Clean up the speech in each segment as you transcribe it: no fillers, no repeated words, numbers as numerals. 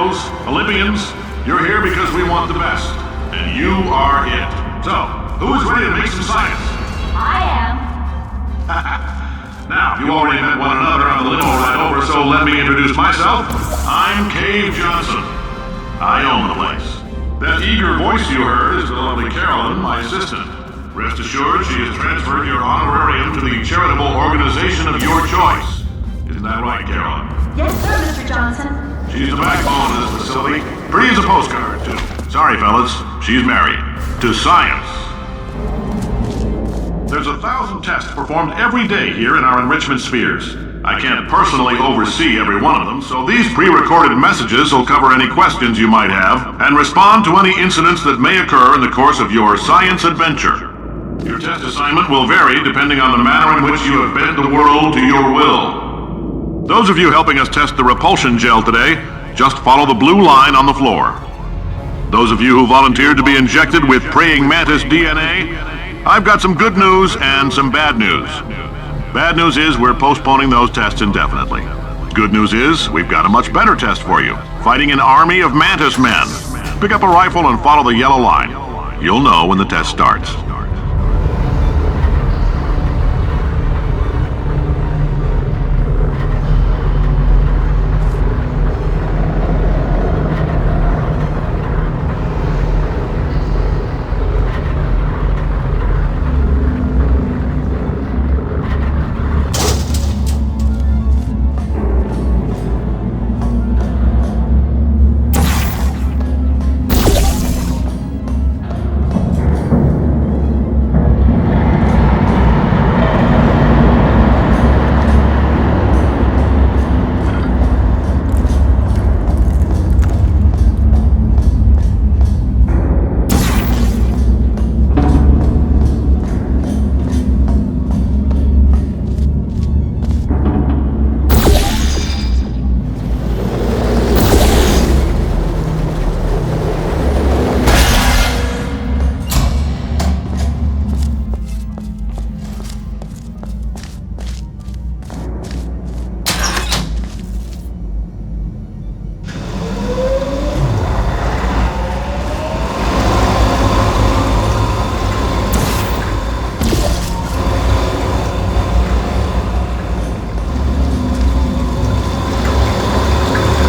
heroes, Olympians, you're here because we want the best. And you are it. So, who is ready to make some science? I am. Now, you already met one another on the limo ride over, so let me introduce myself. I'm Cave Johnson. I own the place. That eager voice you heard is the lovely Carolyn, my assistant. Rest assured, she has transferred your honorarium to the charitable organization of your choice. Isn't that right, Carolyn? Yes, sir, Mr. Johnson. She's the backbone of this facility. Pretty as a postcard, too. Sorry, fellas. She's married. To science. There's 1,000 tests performed every day here in our enrichment spheres. I can't personally oversee every one of them, so these pre-recorded messages will cover any questions you might have and respond to any incidents that may occur in the course of your science adventure. Your test assignment will vary depending on the manner in which you have bent the world to your will. Those of you helping us test the repulsion gel today, just follow the blue line on the floor. Those of you who volunteered to be injected with praying mantis DNA, I've got some good news and some bad news. Bad news is we're postponing those tests indefinitely. Good news is we've got a much better test for you, fighting an army of mantis men. Pick up a rifle and follow the yellow line. You'll know when the test starts.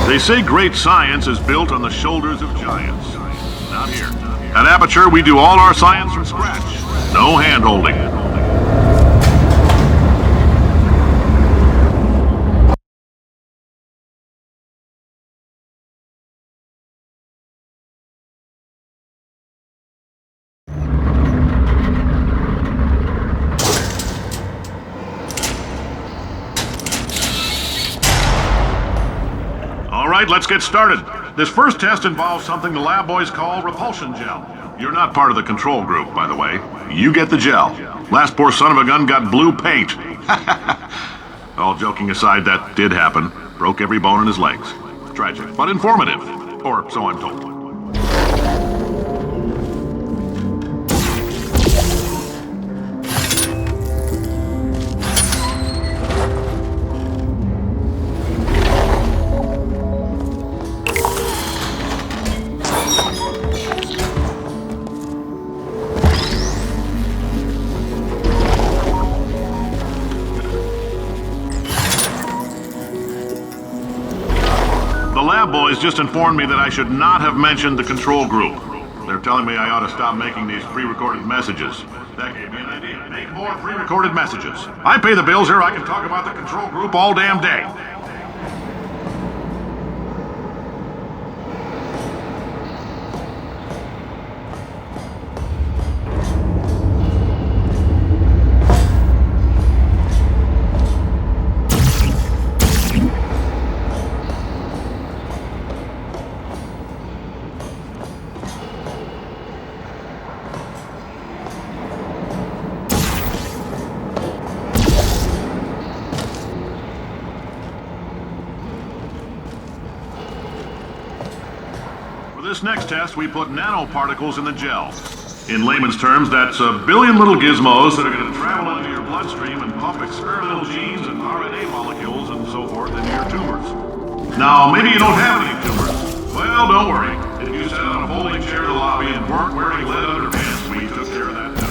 They say great science is built on the shoulders of giants. Not here. At Aperture, we do all our science from scratch. No hand-holding. All right, let's get started. This first test involves something the lab boys call repulsion gel. You're not part of the control group, by the way. You get the gel. Last poor son of a gun got blue paint. All joking aside, that did happen. Broke every bone in his legs. Tragic, but informative. Or so I'm told. The lab boys just informed me that I should not have mentioned the control group. They're telling me I ought to stop making these pre-recorded messages. That gave me an idea. Make more pre-recorded messages. I pay the bills here, I can talk about the control group all damn day. For this next test, we put nanoparticles in the gel. In layman's terms, that's a billion little gizmos that are going to travel into your bloodstream and pump experimental genes and RNA molecules and so forth into your tumors. Now, maybe you don't have any tumors, Well, don't worry. If you sat on a folding chair in the lobby and weren't wearing lead underpants, we took care of that too.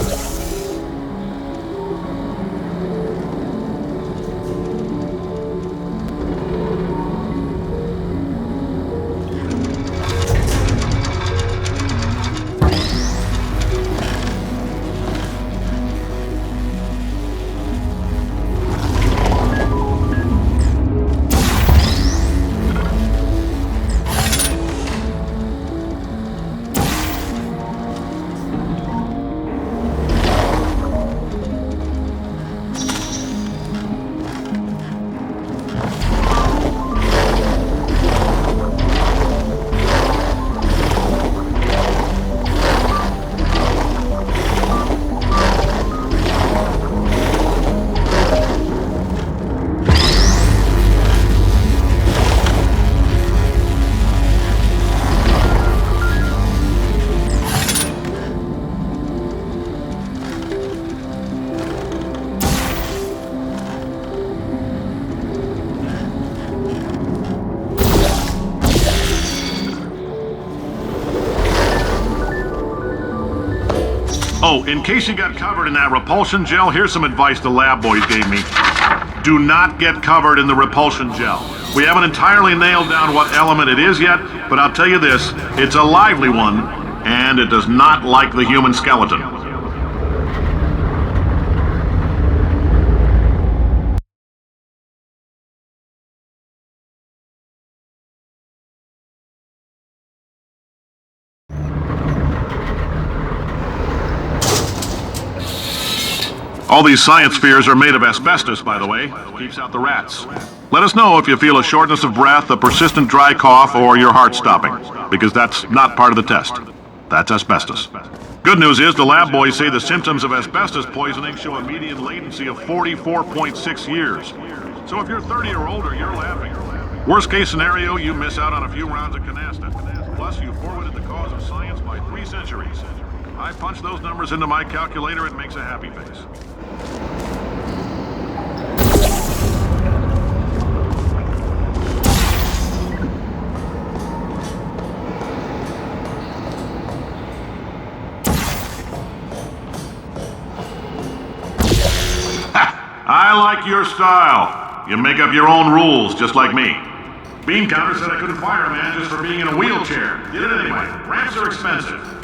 Oh, in case you got covered in that repulsion gel, here's some advice the lab boys gave me. Do not get covered in the repulsion gel. We haven't entirely nailed down what element it is yet, but I'll tell you this, it's a lively one, and it does not like the human skeleton. All these science spheres are made of asbestos, by the way. Keeps out the rats. Let us know if you feel a shortness of breath, a persistent dry cough, or your heart stopping, because that's not part of the test. That's asbestos. Good news is the lab boys say the symptoms of asbestos poisoning show a median latency of 44.6 years. So if you're 30 or older, you're laughing. Worst case scenario, you miss out on a few rounds of canasta. Plus, you forwarded the cause of science by 3 centuries. I punch those numbers into my calculator, it makes a happy face. I like your style. You make up your own rules, just like me. Bean Counter said I couldn't fire a man just for being in a wheelchair. Did it anyway. Ramps are expensive.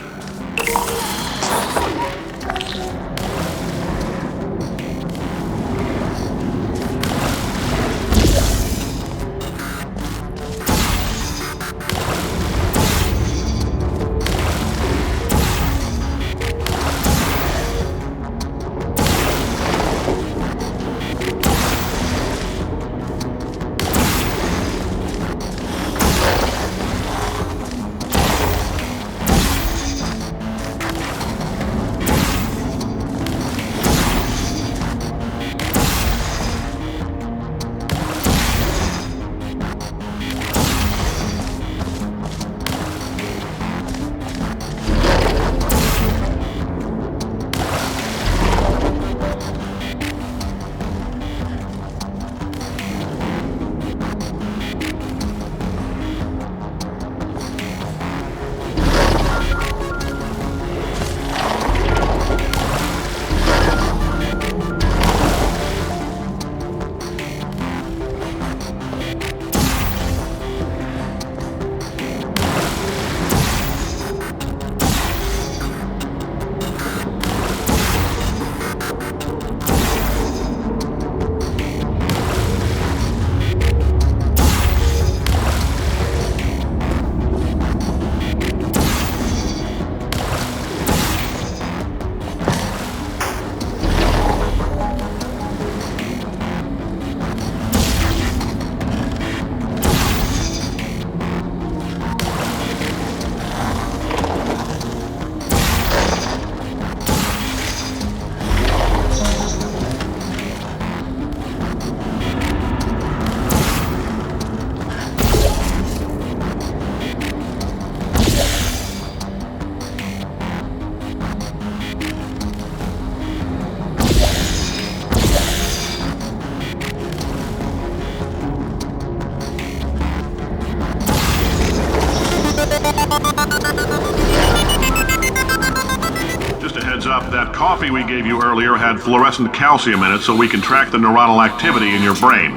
that coffee we gave you earlier had fluorescent calcium in it so we can track the neuronal activity in your brain.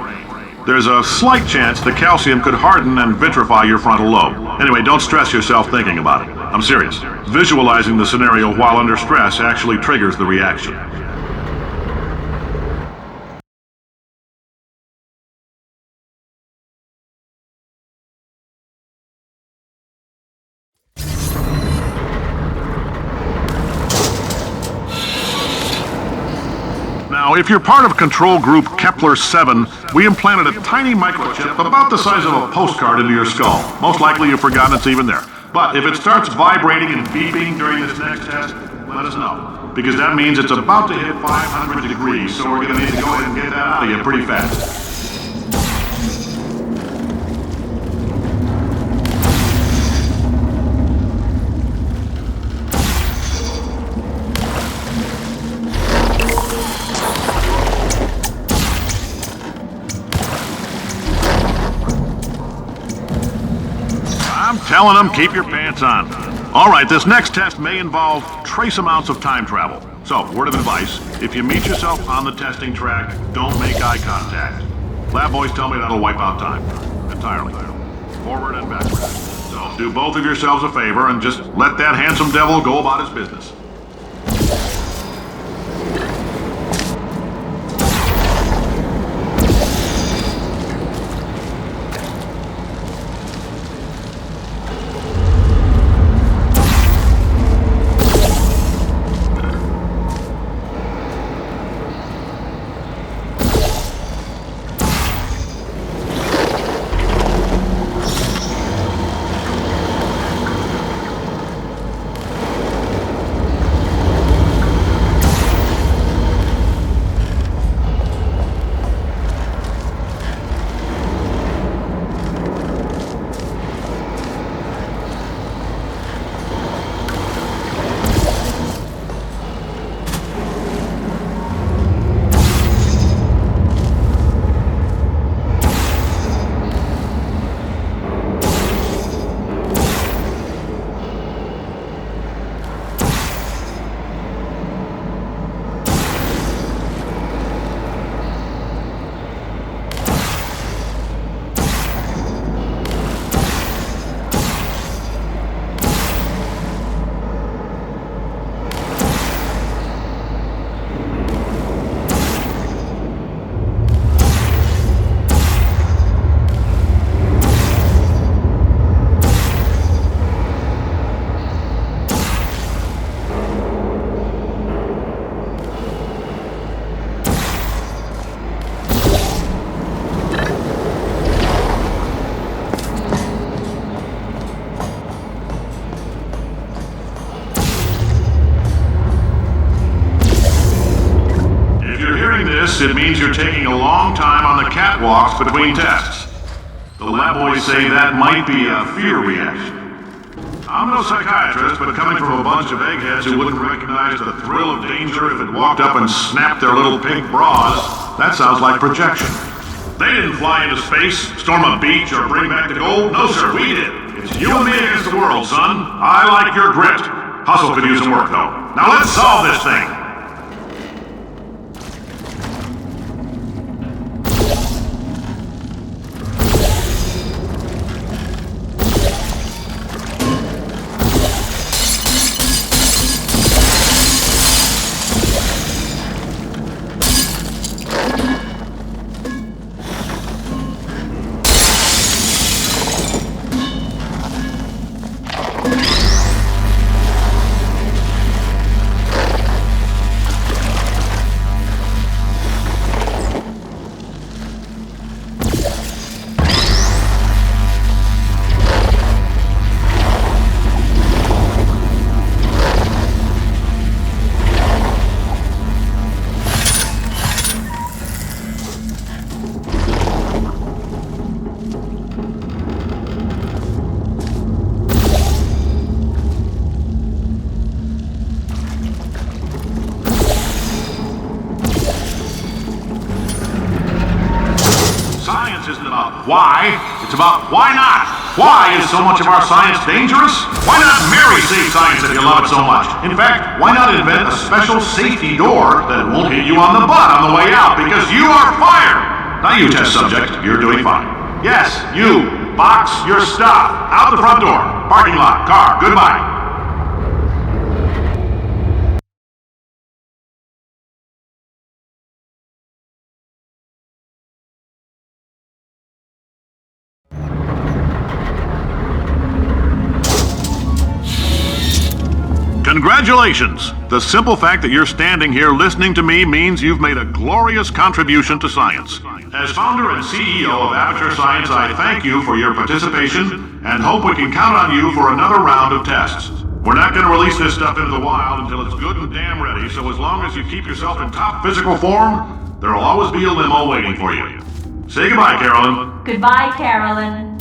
There's a slight chance the calcium could harden and vitrify your frontal lobe. Anyway, don't stress yourself thinking about it. I'm serious. Visualizing the scenario while under stress actually triggers the reaction. Now, if you're part of Control Group Kepler-7, we implanted a tiny microchip about the size of a postcard into your skull. Most likely you've forgotten it's even there. But if it starts vibrating and beeping during this next test, let us know. Because that means it's about to hit 500 degrees, so we're going to need to go ahead and get that out of you pretty fast. I'm telling them, keep your pants on. All right, this next test may involve trace amounts of time travel. So, word of advice, if you meet yourself on the testing track, don't make eye contact. Lab boys tell me that'll wipe out time. Entirely. Forward and backward. So, do both of yourselves a favor and just let that handsome devil go about his business. It means you're taking a long time on the catwalks between tests. The lab boys say that might be a fear reaction. I'm no psychiatrist, but coming from a bunch of eggheads who wouldn't recognize the thrill of danger if it walked up and snapped their little pink bras, that sounds like projection. They didn't fly into space, storm a beach, or bring back the gold. No, sir, we did. It's you and me against the world, son. I like your grit. Hustle could use some work, though. Now let's solve this thing. Isn't about why, it's about why not. Why is so much of our science dangerous? Why not marry safe science if you love it so much? In fact, why not invent a special safety door that won't hit you on the butt on the way out because you are fired? Now you, test subject, you're doing fine. Yes, you. Box your stuff. Out the front door. Parking lot. Car. Goodbye. Congratulations! The simple fact that you're standing here listening to me means you've made a glorious contribution to science. As founder and CEO of Aperture Science, I thank you for your participation and hope we can count on you for another round of tests. We're not going to release this stuff into the wild until it's good and damn ready, so as long as you keep yourself in top physical form, there'll always be a limo waiting for you. Say goodbye, Carolyn. Goodbye, Carolyn.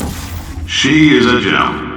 She is a gem.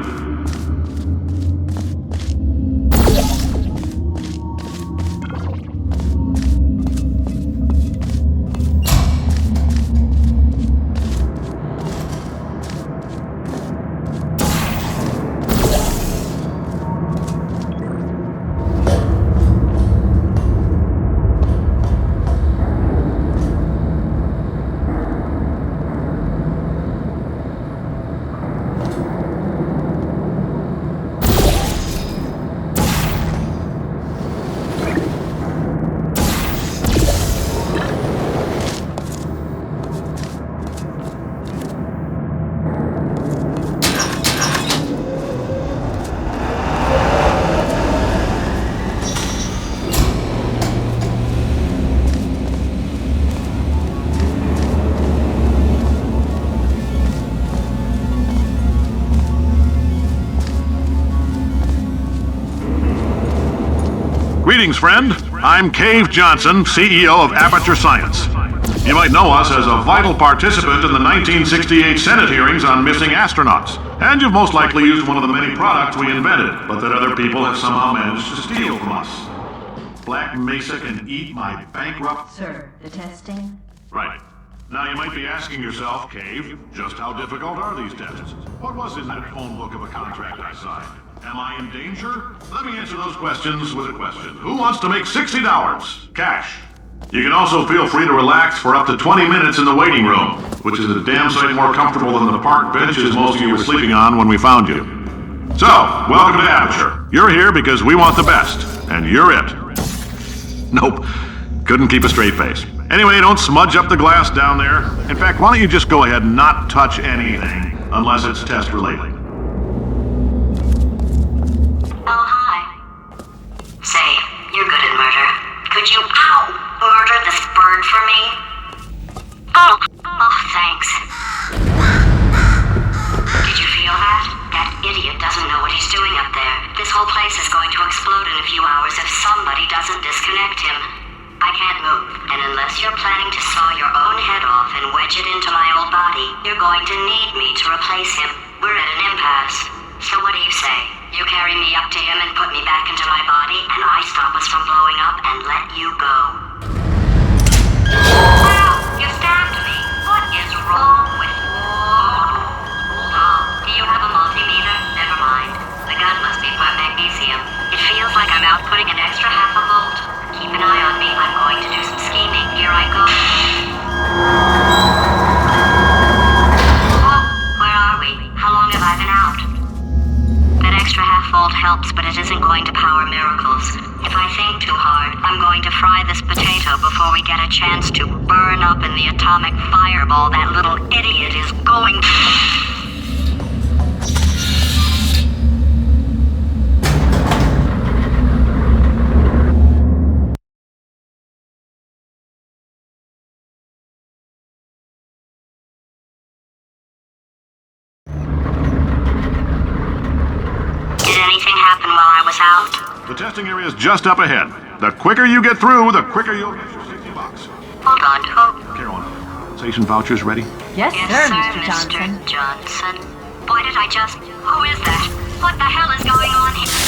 Greetings, friend. I'm Cave Johnson, CEO of Aperture Science. You might know us as a vital participant in the 1968 Senate hearings on missing astronauts. And you've most likely used one of the many products we invented, but that other people have somehow managed to steal from us. Black Mesa can eat my bankrupt... Sir, the testing? Right. Now you might be asking yourself, Cave, just how difficult are these tests? What was in that phone book of a contract I signed? Am I in danger? Let me answer those questions with a question. Who wants to make $60? Cash. You can also feel free to relax for up to 20 minutes in the waiting room, which is a damn sight more comfortable than the park benches most of you were sleeping on when we found you. So, welcome to Aperture. You're here because we want the best, and you're it. Nope. Couldn't keep a straight face. Anyway, don't smudge up the glass down there. In fact, why don't you just go ahead and not touch anything, unless it's test related. Oh, hi. Say, you're good at murder. Could you, murder this bird for me? Oh, thanks. Did you feel that? That idiot doesn't know what he's doing up there. This whole place is going to explode in a few hours if somebody doesn't disconnect him. I can't move, and unless you're planning to saw your own head off and wedge it into my old body, you're going to need me to replace him. We're at an impasse. So what do you say? You carry me up to him and put me back into my body, and I stop us from blowing up and let you go. Wow, you stabbed me. What is wrong with you? Hold on. Do you have a multimeter? Never mind. The gun must be for magnesium. It feels like I'm outputting an extra half a volt. Keep an eye on me. I'm going to do some scheming. Here I go. Oh, where are we? How long have I been out? That extra half-volt helps, but it isn't going to power miracles. If I think too hard, I'm going to fry this potato before we get a chance to burn up in the atomic fireball that little idiot is going to... Out. The testing area is just up ahead. The quicker you get through, the quicker you'll get your $60. Hold on, who? Carolyn, station vouchers ready? Yes, Yes, sir, sir, Mr. Johnson. Johnson. Why did I just... Who is that? What the hell is going on here?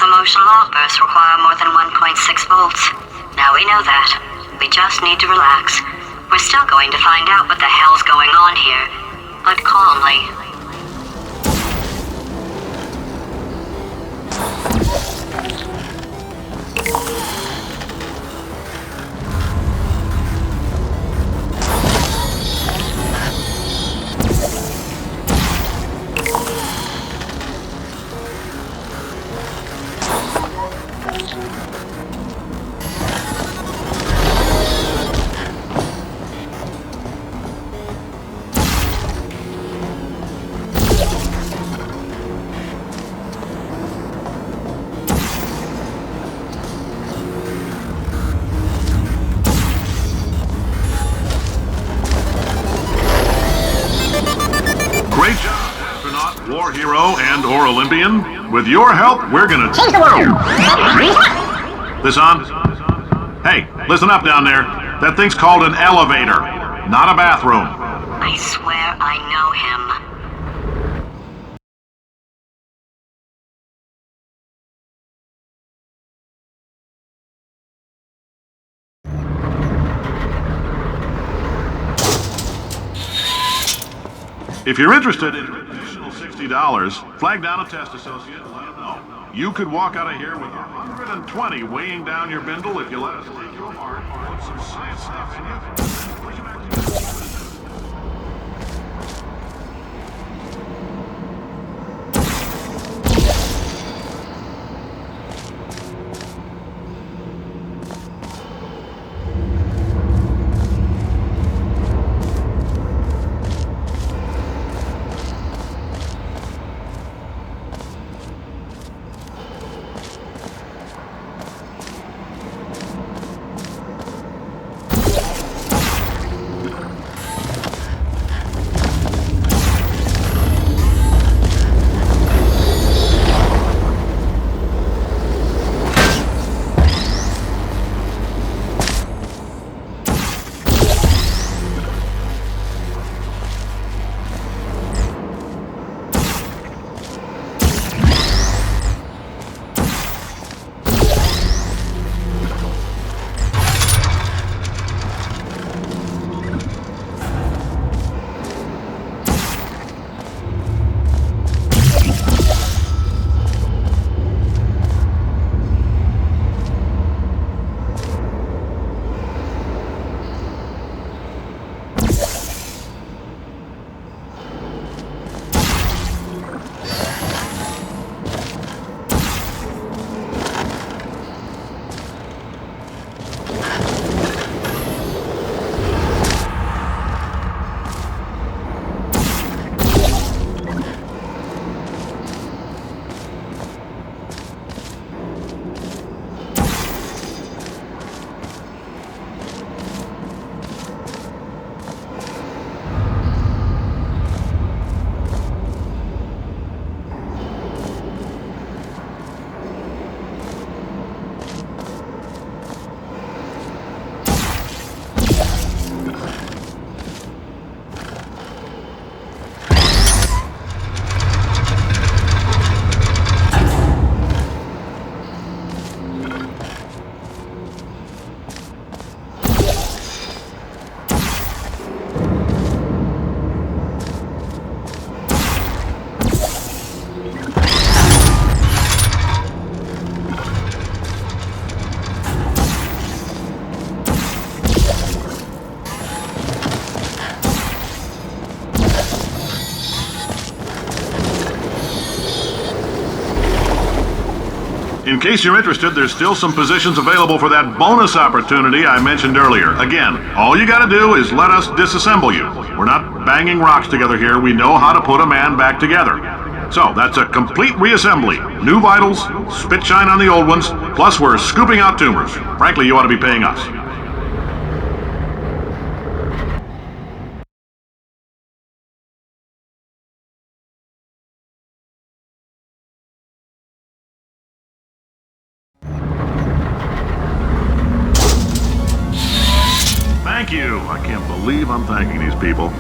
Emotional outbursts require more than 1.6 volts. Now we know that. We just need to relax. We're still going to find out what the hell's going on here, but calmly. Great job, astronaut, war hero, and/or Olympian. With your help, we're gonna change the world. This on? Hey, listen up down there. That thing's called an elevator, not a bathroom. I swear I know him. If you're interested in an additional $60, flag down a test associate and let them know. You could walk out of here with 120 weighing down your bindle if you let us take you apart, put some science stuff in you, and then push you back together. In case you're interested, there's still some positions available for that bonus opportunity I mentioned earlier. Again, all you gotta do is let us disassemble you. We're not banging rocks together here. We know how to put a man back together. So, that's a complete reassembly. New vitals, spit shine on the old ones, plus we're scooping out tumors. Frankly, you ought to be paying us. Thank you. I can't believe I'm thanking these people.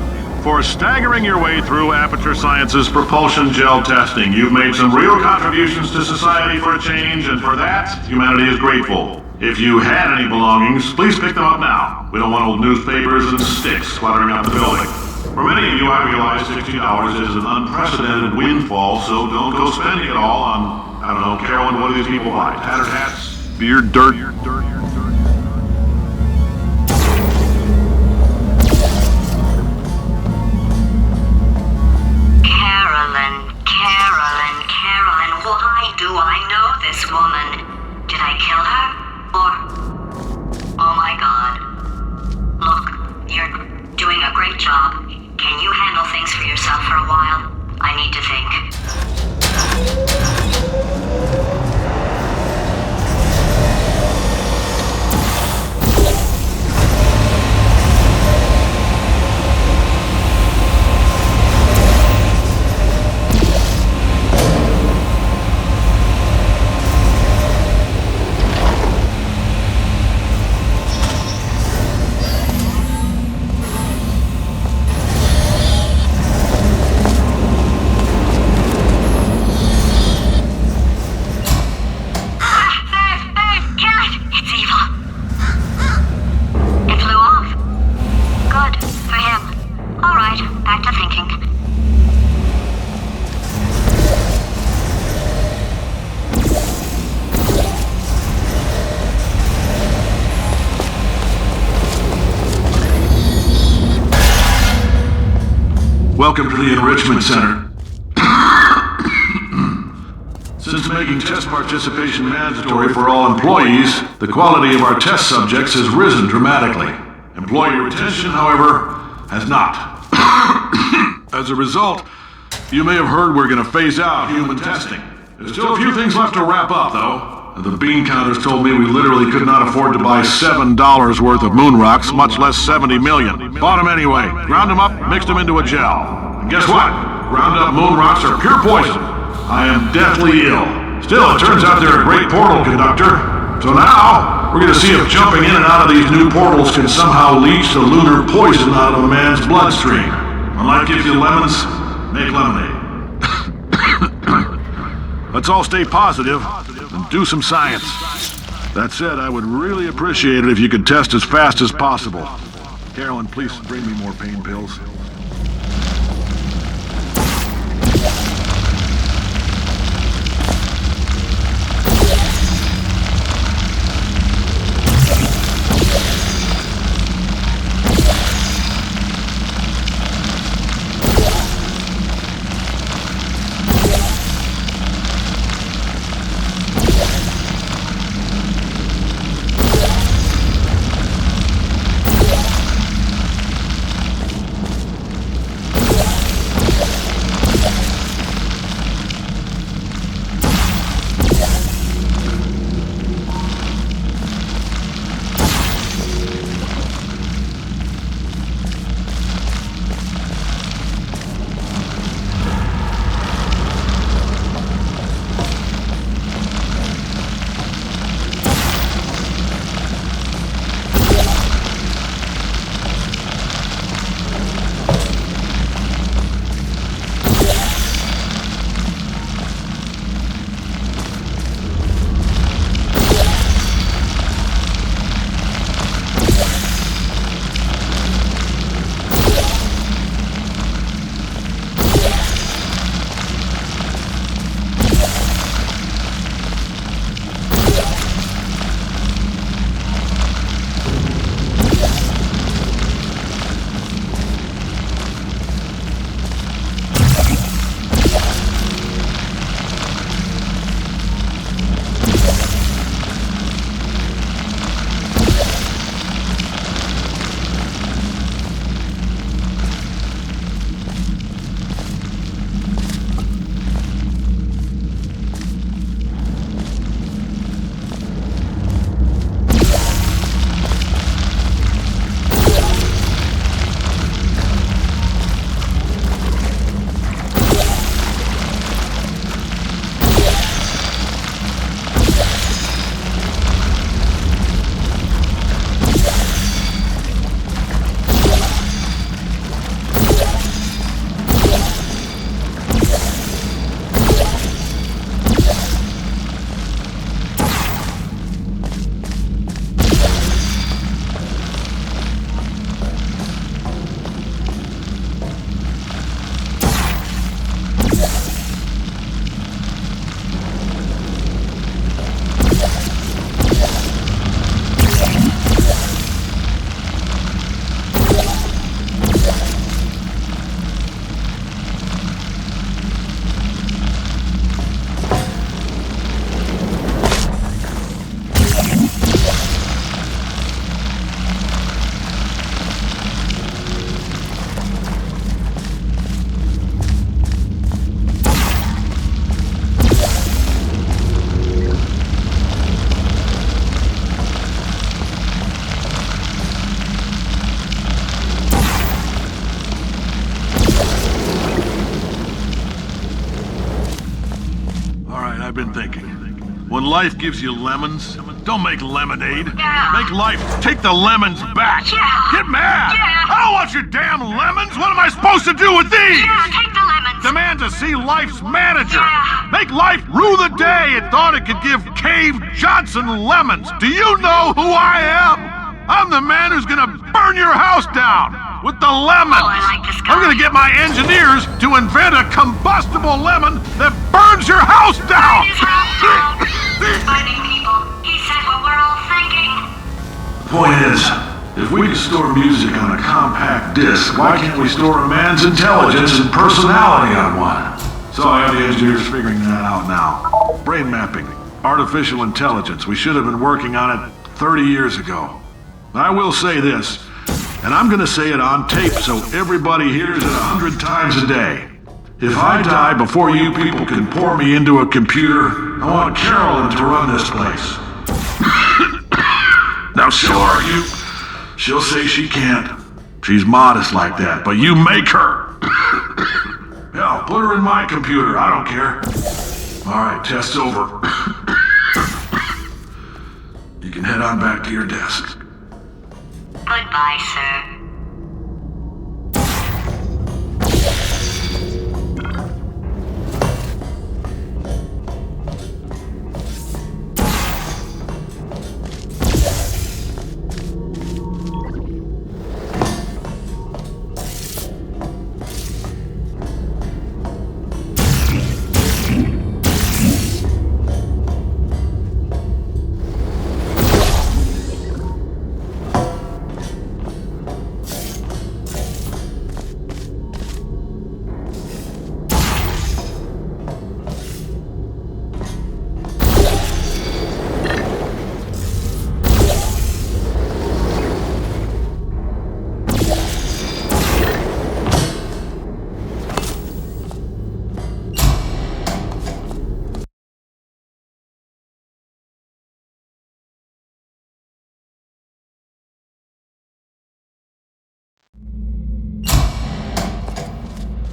For staggering your way through Aperture Science's propulsion gel testing, you've made some real contributions to society for a change, and for that, humanity is grateful. If you had any belongings, please pick them up now. We don't want old newspapers and sticks cluttering up the building. For many of you, I realize $60 is an unprecedented windfall, so don't go spending it all on, I don't know, Carolyn, what do these people buy? Tattered hats? Beer dirt? Carolyn, why do I know this woman? Did I kill her? Or... Oh my god. Look, you're doing a great job. Can you handle things for yourself for a while? I need to think. Welcome to the Enrichment Center. Since making test participation mandatory for all employees, the quality of our test subjects has risen dramatically. Employee retention, however, has not. As a result, you may have heard we're going to phase out human testing. There's still a few things left to wrap up, though. The bean counters told me we literally could not afford to buy $7 worth of moon rocks, much less 70 million. Bought them anyway, ground them up, mixed them into a gel. And guess what? Ground up moon rocks are pure poison. I am deathly ill. Still, it turns out they're a great portal conductor. So now, we're going to see if jumping in and out of these new portals can somehow leach the lunar poison out of a man's bloodstream. When life gives you lemons, make lemonade. Let's all stay positive and do some science. That said, I would really appreciate it if you could test as fast as possible. Carolyn, please bring me more pain pills. When life gives you lemons, don't make lemonade. Yeah. Make life take the lemons back. Yeah. Get mad. Yeah. I don't want your damn lemons. What am I supposed to do with these? Yeah, take the lemons. Demand to see life's manager. Yeah. Make life rue the day it thought it could give Cave Johnson lemons. Do you know who I am? I'm the man who's gonna burn your house down with the lemons. Oh, I like this guy. I'm gonna get my engineers to invent a combustible lemon that burns your house down. His house down. Fighting people. He said what we're all thinking. Point is, if we can store music on a compact disc, why can't we store a man's intelligence and personality on one? So I have the engineers figuring that out now. Brain mapping, artificial intelligence. We should have been working on it 30 years ago. I will say this, and I'm gonna say it on tape so everybody hears it 100 times a day. If I die before you people can pour me into a computer, I want Carolyn to run this place. Now she'll argue. She'll say she can't. She's modest like that, but you make her. Hell, put her in my computer. I don't care. All right, test's over. You can head on back to your desk. Goodbye, sir.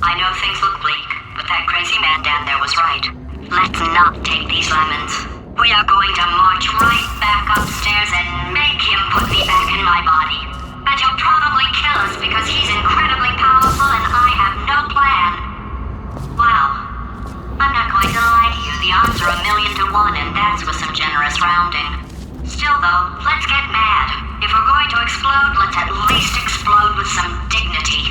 I know things look bleak, but that crazy man down there was right. Let's not take these lemons. We are going to march right back upstairs and make him put me back in my body. And he'll probably kill us because he's incredibly powerful and I have no plan. Well, I'm not going to lie to you. The odds are 1,000,000 to 1, and that's with some generous rounding. Still though, let's get mad. If we're going to explode, let's at least explode with some dignity.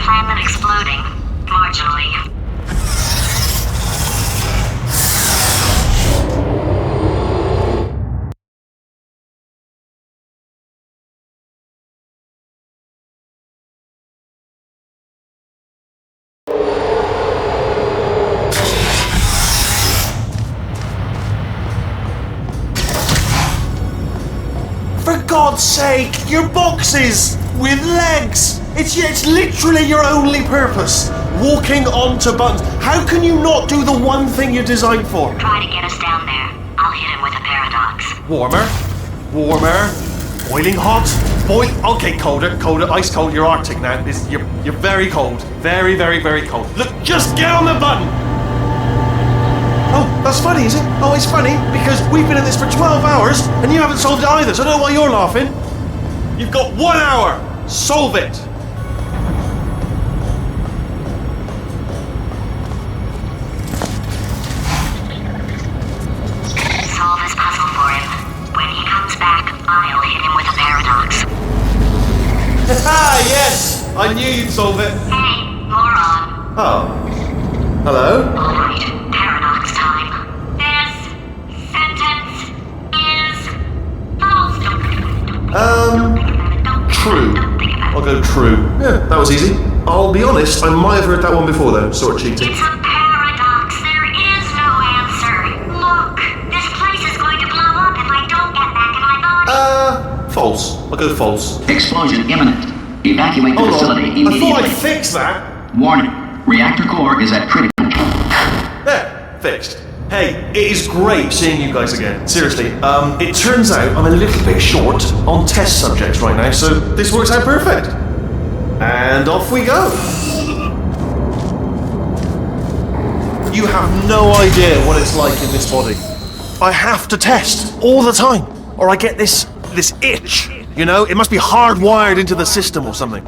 plan than exploding. Marginally. For God's sake, your boxes with legs! It's literally your only purpose. Walking onto buttons. How can you not do the one thing you're designed for? Try to get us down there. I'll hit him with a paradox. Warmer. Boiling hot. Okay, colder. Ice cold. You're Arctic now. You're very cold. Very, very, very cold. Look, just get on the button! Oh, that's funny, is it? Oh, it's funny because we've been at this for 12 hours and you haven't solved it either, so I don't know why you're laughing. You've got 1 hour. Solve it. Solve his puzzle for him. When he comes back, I'll hit him with a paradox. Ah, yes! I knew you'd solve it. Hey, moron. Oh. Hello? Alright, paradox time. This sentence is false. True. I'll go true. Yeah, that was easy. I'll be honest, I might have heard that one before though, sort of cheating. It's a paradox. There is no answer. Look, this place is going to blow up if I don't get back in my body. False. I'll go false. Explosion imminent. Evacuate the Hold facility on. I thought immediately. I'd fix that. Warning. Reactor core is at critical. There, fixed. Hey, it is great seeing you guys again. Seriously, it turns out I'm a little bit short on test subjects right now, so this works out perfect. And off we go. You have no idea what it's like in this body. I have to test all the time, or I get this itch. You know, it must be hardwired into the system or something.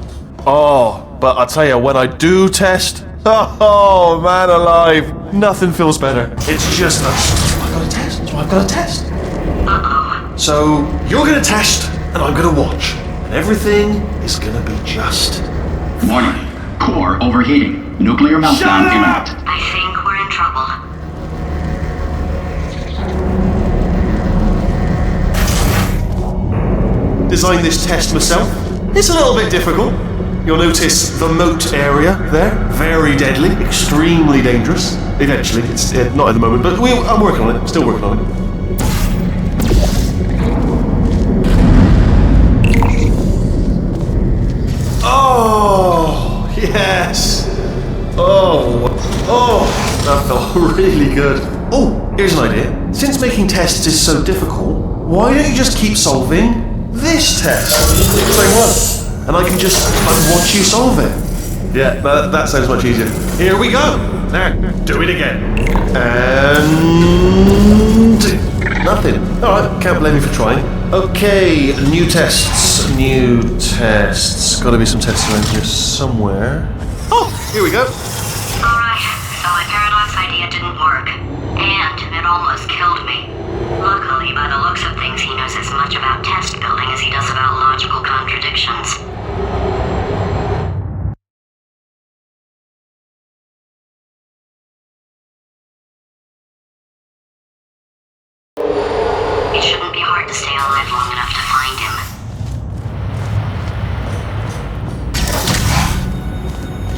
Oh, but I'll tell you, when I do test, oh man alive, nothing feels better. It's just I've got to test. That's why I've got to test. So you're gonna test, and I'm gonna watch, and everything is gonna be just. Warning. Core overheating. Nuclear meltdown imminent. I think we're in trouble. Designed this test myself. It's a little bit difficult. You'll notice the moat area there. Very deadly, extremely dangerous. Eventually, it's not at the moment, but I'm working on it. Still working on it. Oh, yes. Oh, that felt really good. Oh, here's an idea. Since making tests is so difficult, why don't you just keep solving this test? Same one. And I can just watch you solve it. Yeah, that sounds much easier. Here we go. Now, do it again. And nothing. All right, can't blame you for trying. Okay, new tests. Got to be some tests around here somewhere. Oh, here we go. Alright, so my paradox idea didn't work. And it almost killed me. Luckily, by the looks of things, he knows as much about test building as he does about logical contradictions. It shouldn't be hard to stay alive long enough to find him.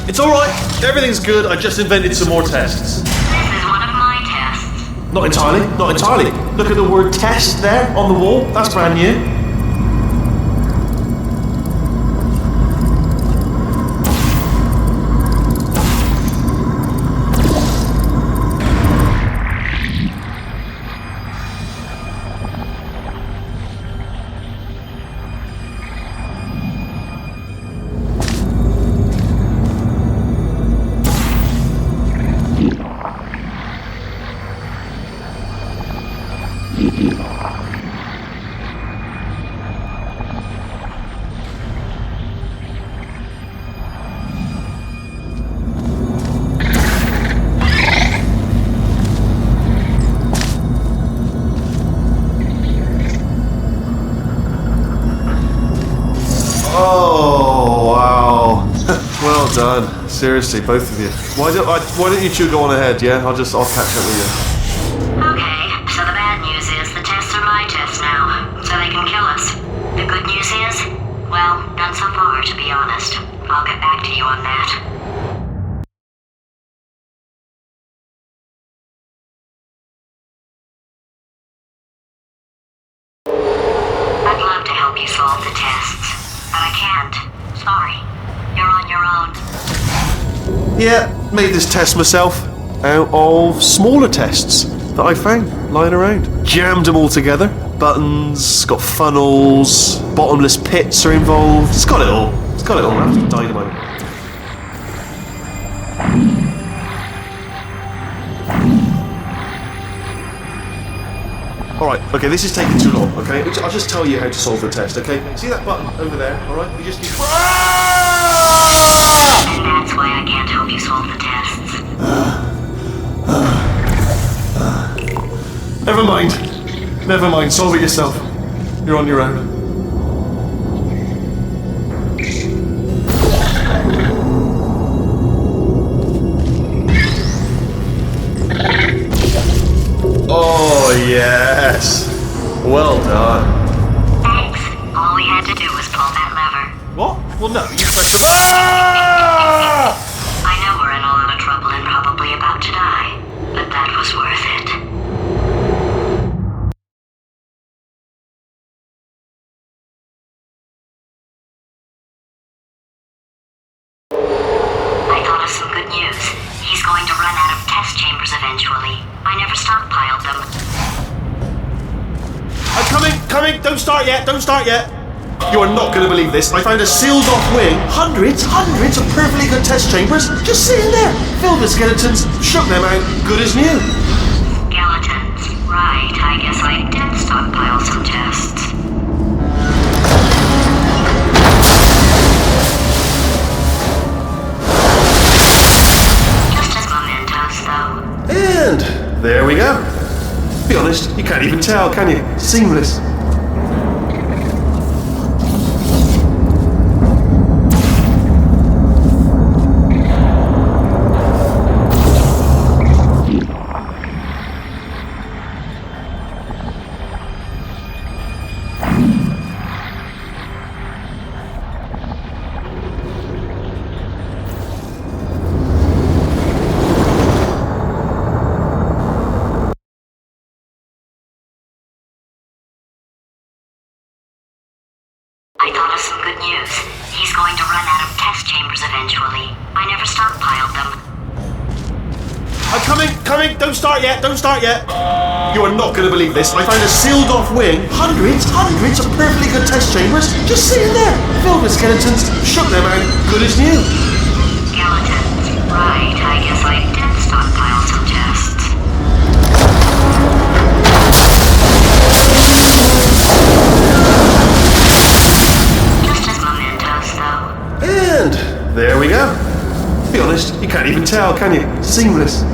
It's all right. Everything's good. I just invented some more tests. This is one of my tests. Not entirely. Look at the word test there on the wall. That's brand new. Well done. Seriously, both of you. Why don't you two go on ahead, yeah? I'll catch up with you. Okay, so the bad news is the tests are my tests now, so they can kill us. The good news is, well, none so far, to be honest. I'll get back to you on that. I'd love to help you solve the tests, but I can't. Sorry. You're on your own. Yeah, made this test myself out of smaller tests that I found lying around. Jammed them all together. Buttons, got funnels, bottomless pits are involved. It's got it all. It's got it all. That's dynamite. Alright, okay, this is taking too long, okay? I'll just tell you how to solve the test, okay? See that button over there, alright? You just need... And that's why I can't help you solve the tests. Never mind. Never mind, solve it yourself. You're on your own. Oh, yes. Well done. Thanks. All we had to do was pull that lever. What? Well, no, you press the... Ah! I know we're in a lot of trouble and probably about to die, but that was worth it. I thought of some good news. He's going to run out of test chambers eventually. I never stockpiled them. I'm coming, don't start yet. You are not going to believe this. I found a sealed off wing. Hundreds of perfectly good test chambers just sitting there. Filled with skeletons, shook them out, good as new. Skeletons. Right, I guess I did stockpile some tests. Just as mementos, though. And there we go. Be honest, you can't even tell, can you? Seamless. I thought of some good news. He's going to run out of test chambers eventually. I never stockpiled them. I'm coming, don't start yet. You are not going to believe this. I found a sealed off wing. Hundreds of perfectly good test chambers just sitting there. Filled with skeletons, shook them out, good as new. Skeletons. Right, I guess I did stockpile some tests. Just as mementos, though. And there we go. Be honest, you can't even tell, can you? Seamless.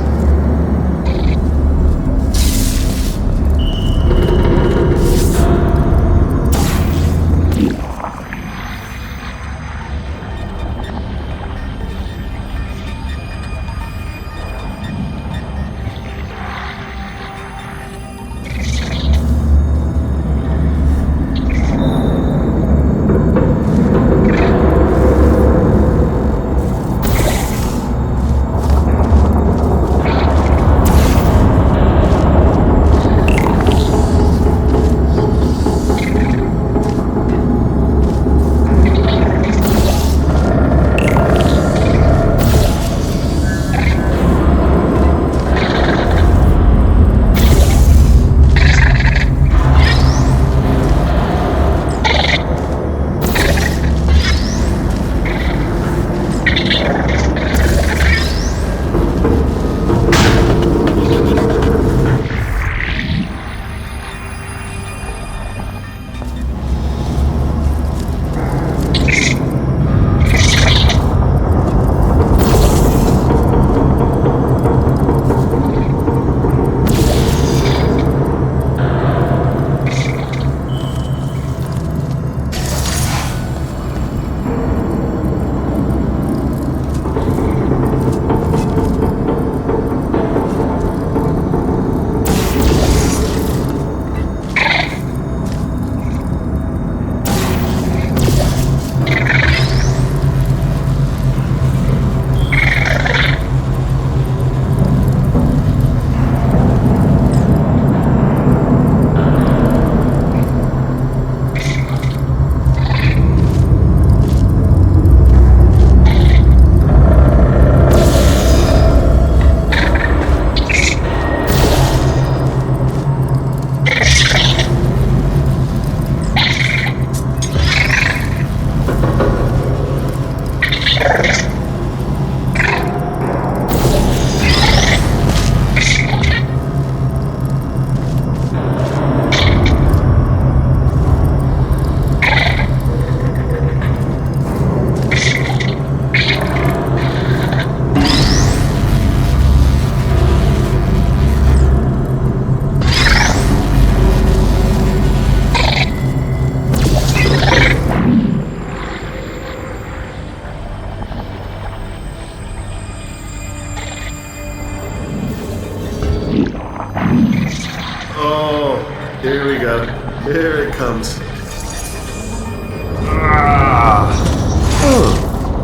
Here we go. Here it comes.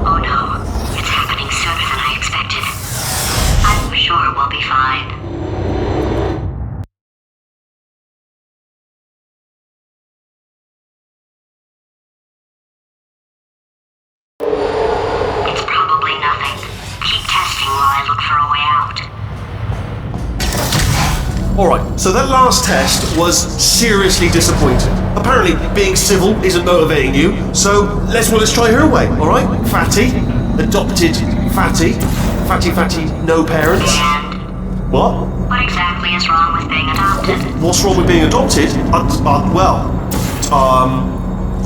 Oh no, it's happening sooner than I expected. I'm sure we'll be fine. It's probably nothing. Keep testing while I look for a way out. Alright, so that last test was seriously disappointing. Apparently, being civil isn't motivating you, so let's try her way, alright? Fatty, adopted Fatty, Fatty, no parents. And What? what exactly is wrong with being adopted? What's wrong with being adopted?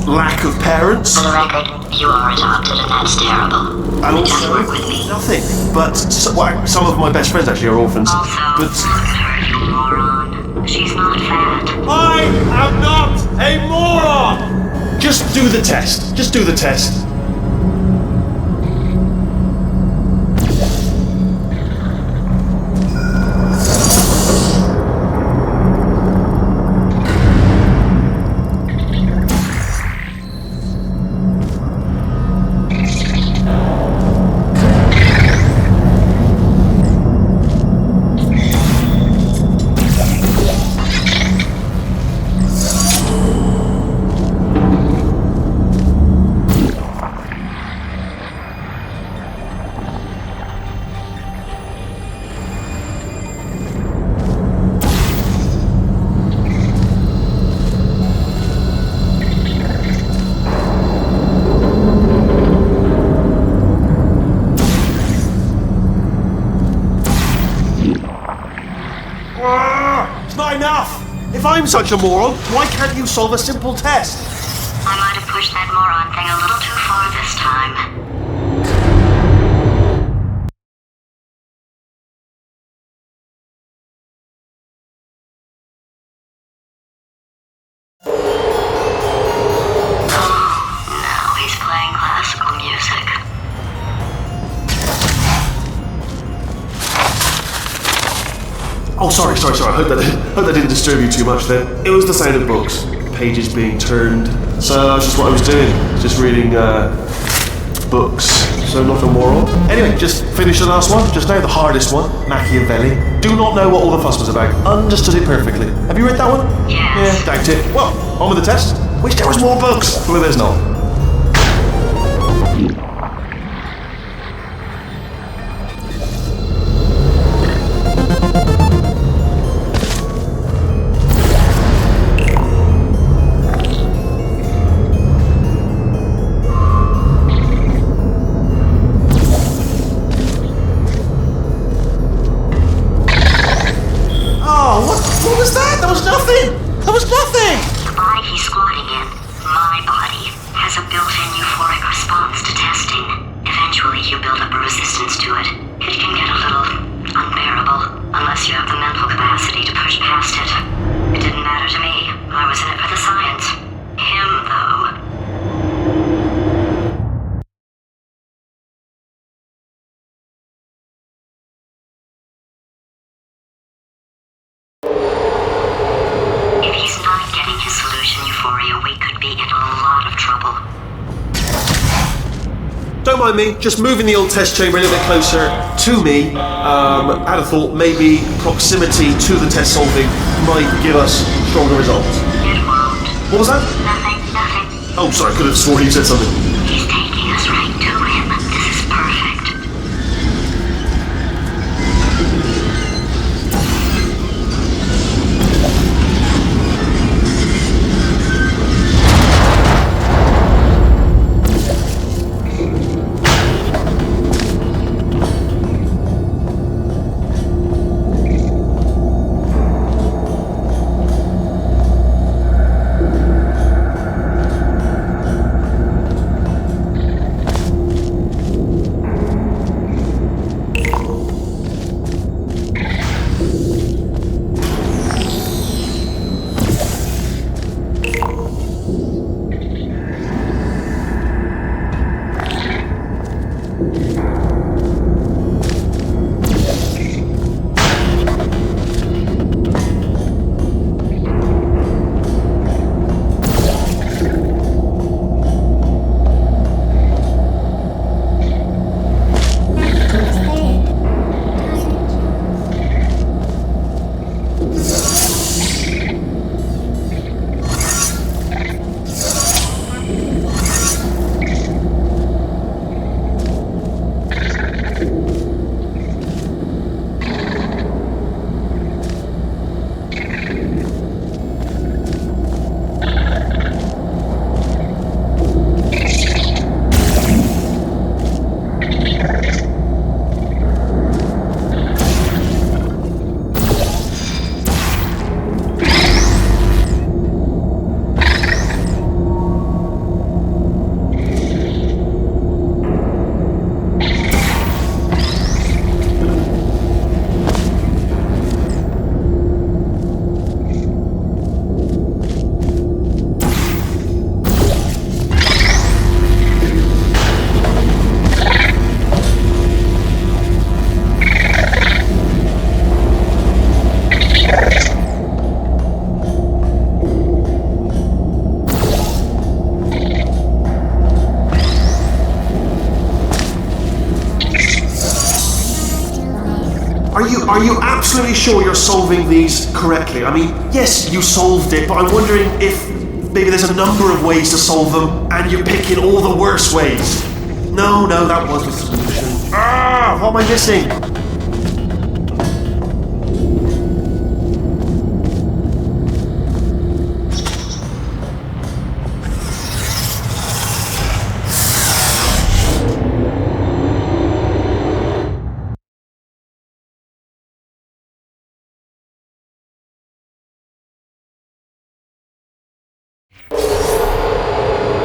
Lack of parents. For the record, you are adopted and that's terrible. And It doesn't also, work with me. nothing. But, some of my best friends actually are orphans. Also, But look at her, you moron. She's not fat. I am not a moron! Just do the test. Just do the test. It's not enough! If I'm such a moron, why can't you solve a simple test? I might have pushed that moron thing a little too far this time. Now he's playing classical music. Oh, sorry. I hope that didn't disturb you too much then. It was the sound of books, pages being turned. So that's just what I was doing, just reading books. So not a moron. Anyway, just finished the last one, just now, the hardest one, Machiavelli. Do not know what all the fuss was about. Understood it perfectly. Have you read that one? Yes. Yeah, doubt it. Well, on with the test. Wish there was more books. Well, there's not. What was that? That was nothing! That was nothing! The body he's squatting in, my body, has a built-in euphoric response to testing. Eventually, you build up a resistance to it. It can get a little unbearable, unless you have the mental capacity to push past it. It didn't matter to me. I was in it for the science. Him, though. If he's not getting his solution euphoria, we could be in a lot of trouble. Don't mind me, just moving the old test chamber a little bit closer to me. I had a thought maybe proximity to the test solving might give us stronger results. It won't. What was that? Nothing. Oh, sorry, I could have sworn you said something. He's taking us right to him. This is perfect. Are you absolutely sure you're solving these correctly? I mean, yes, you solved it, but I'm wondering if maybe there's a number of ways to solve them, and you're picking all the worst ways. No, that was the solution. Ah, what am I missing?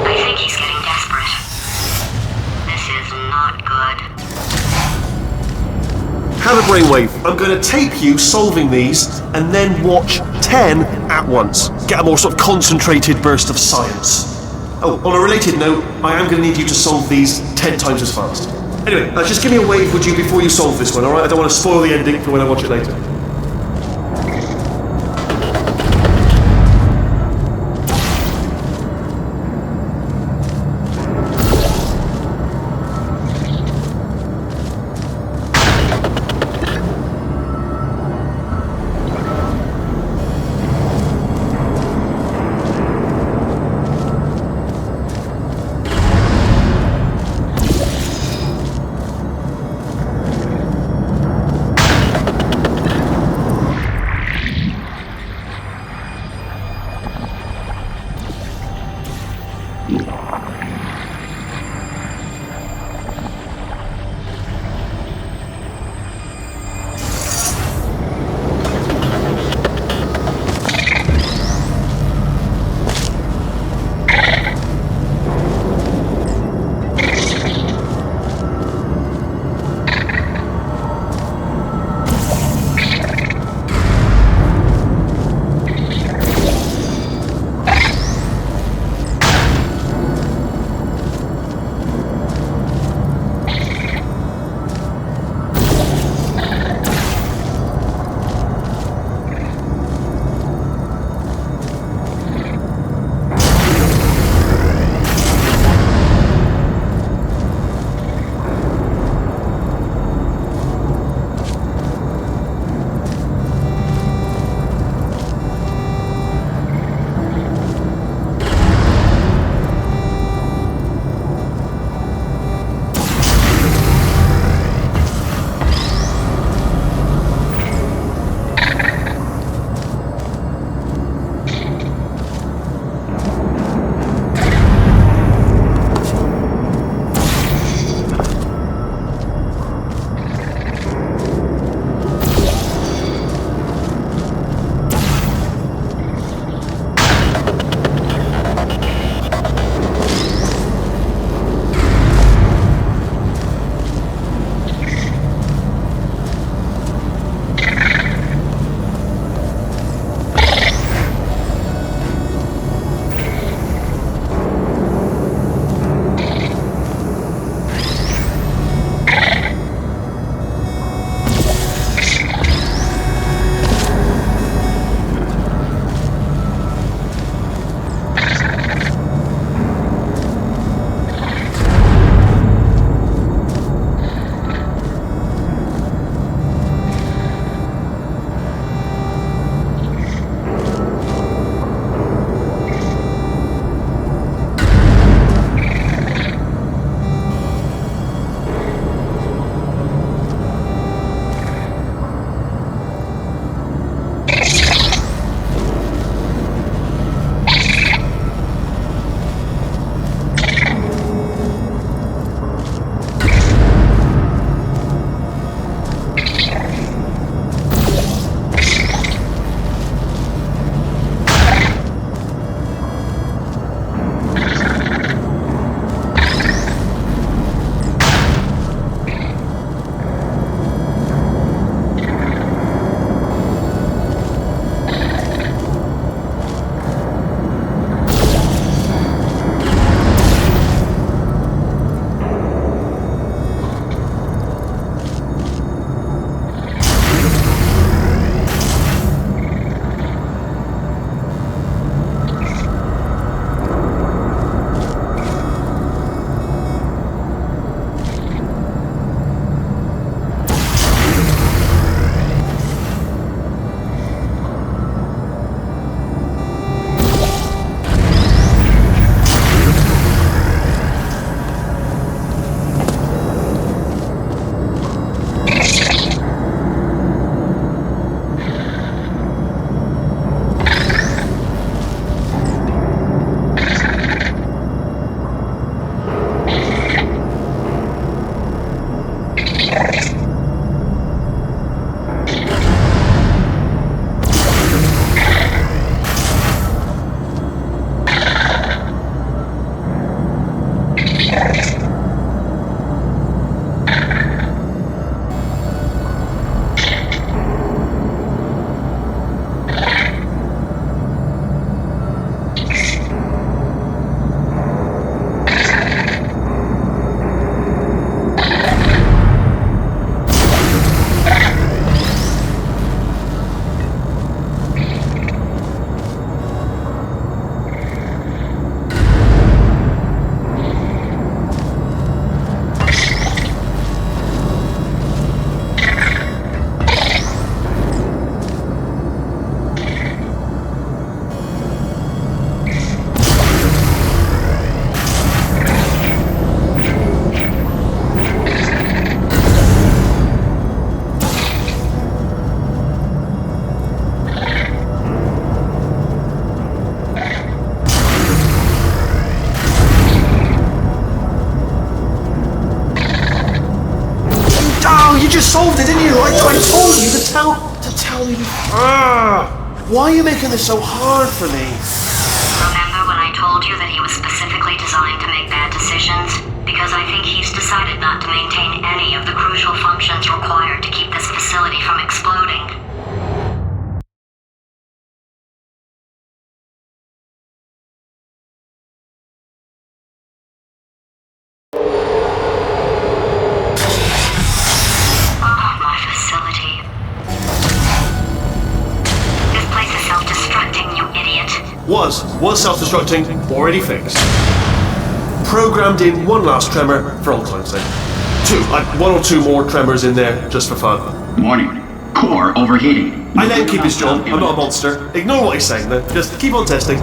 I think he's getting desperate. This is not good. Have a brainwave. I'm going to tape you solving these, and then watch 10 at once. Get a more sort of concentrated burst of science. Oh, on a related note, I am going to need you to solve these 10 times as fast. Anyway, just give me a wave, would you, before you solve this one, alright? I don't want to spoil the ending for when I watch it later. you just solved it, didn't you? I told you to tell me. Why are you making this so hard for me? Remember when I told you that he was specifically designed to make bad decisions? Because I think he's decided not to maintain any of the crucial functions required to keep this facility from exploding. Was self-destructing, already fixed. Programmed in one last tremor for old time's sake. One or two more tremors in there, just for fun. Warning. Core overheating. I let him keep his job, I'm not a monster. Ignore what he's saying then, just keep on testing.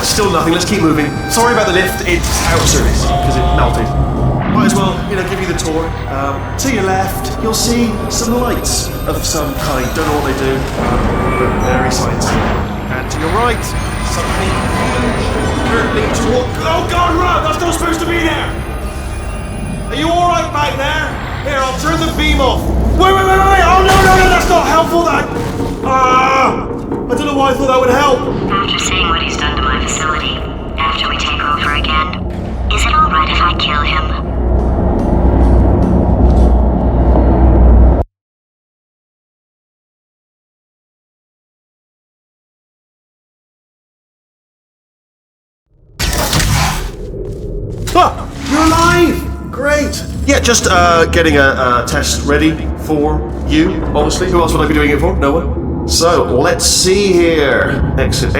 Still nothing, let's keep moving. Sorry about the lift, it's out of service, because it melted. Might as well, give you the tour. To your left, you'll see some lights of some kind. Don't know what they do, but very sciencey. And to your right, something currently toward... Oh God, run! That's not supposed to be there! Are you alright back there? Here, I'll turn the beam off. Wait! Oh no, that's not helpful, that... I don't know why I thought that would help. After seeing what he's done to my facility, after we take over again, is it alright if I kill him? You're alive! Great! Yeah, just getting a test ready for you, obviously. Who else would I be doing it for? No one? So, let's see here. Exit.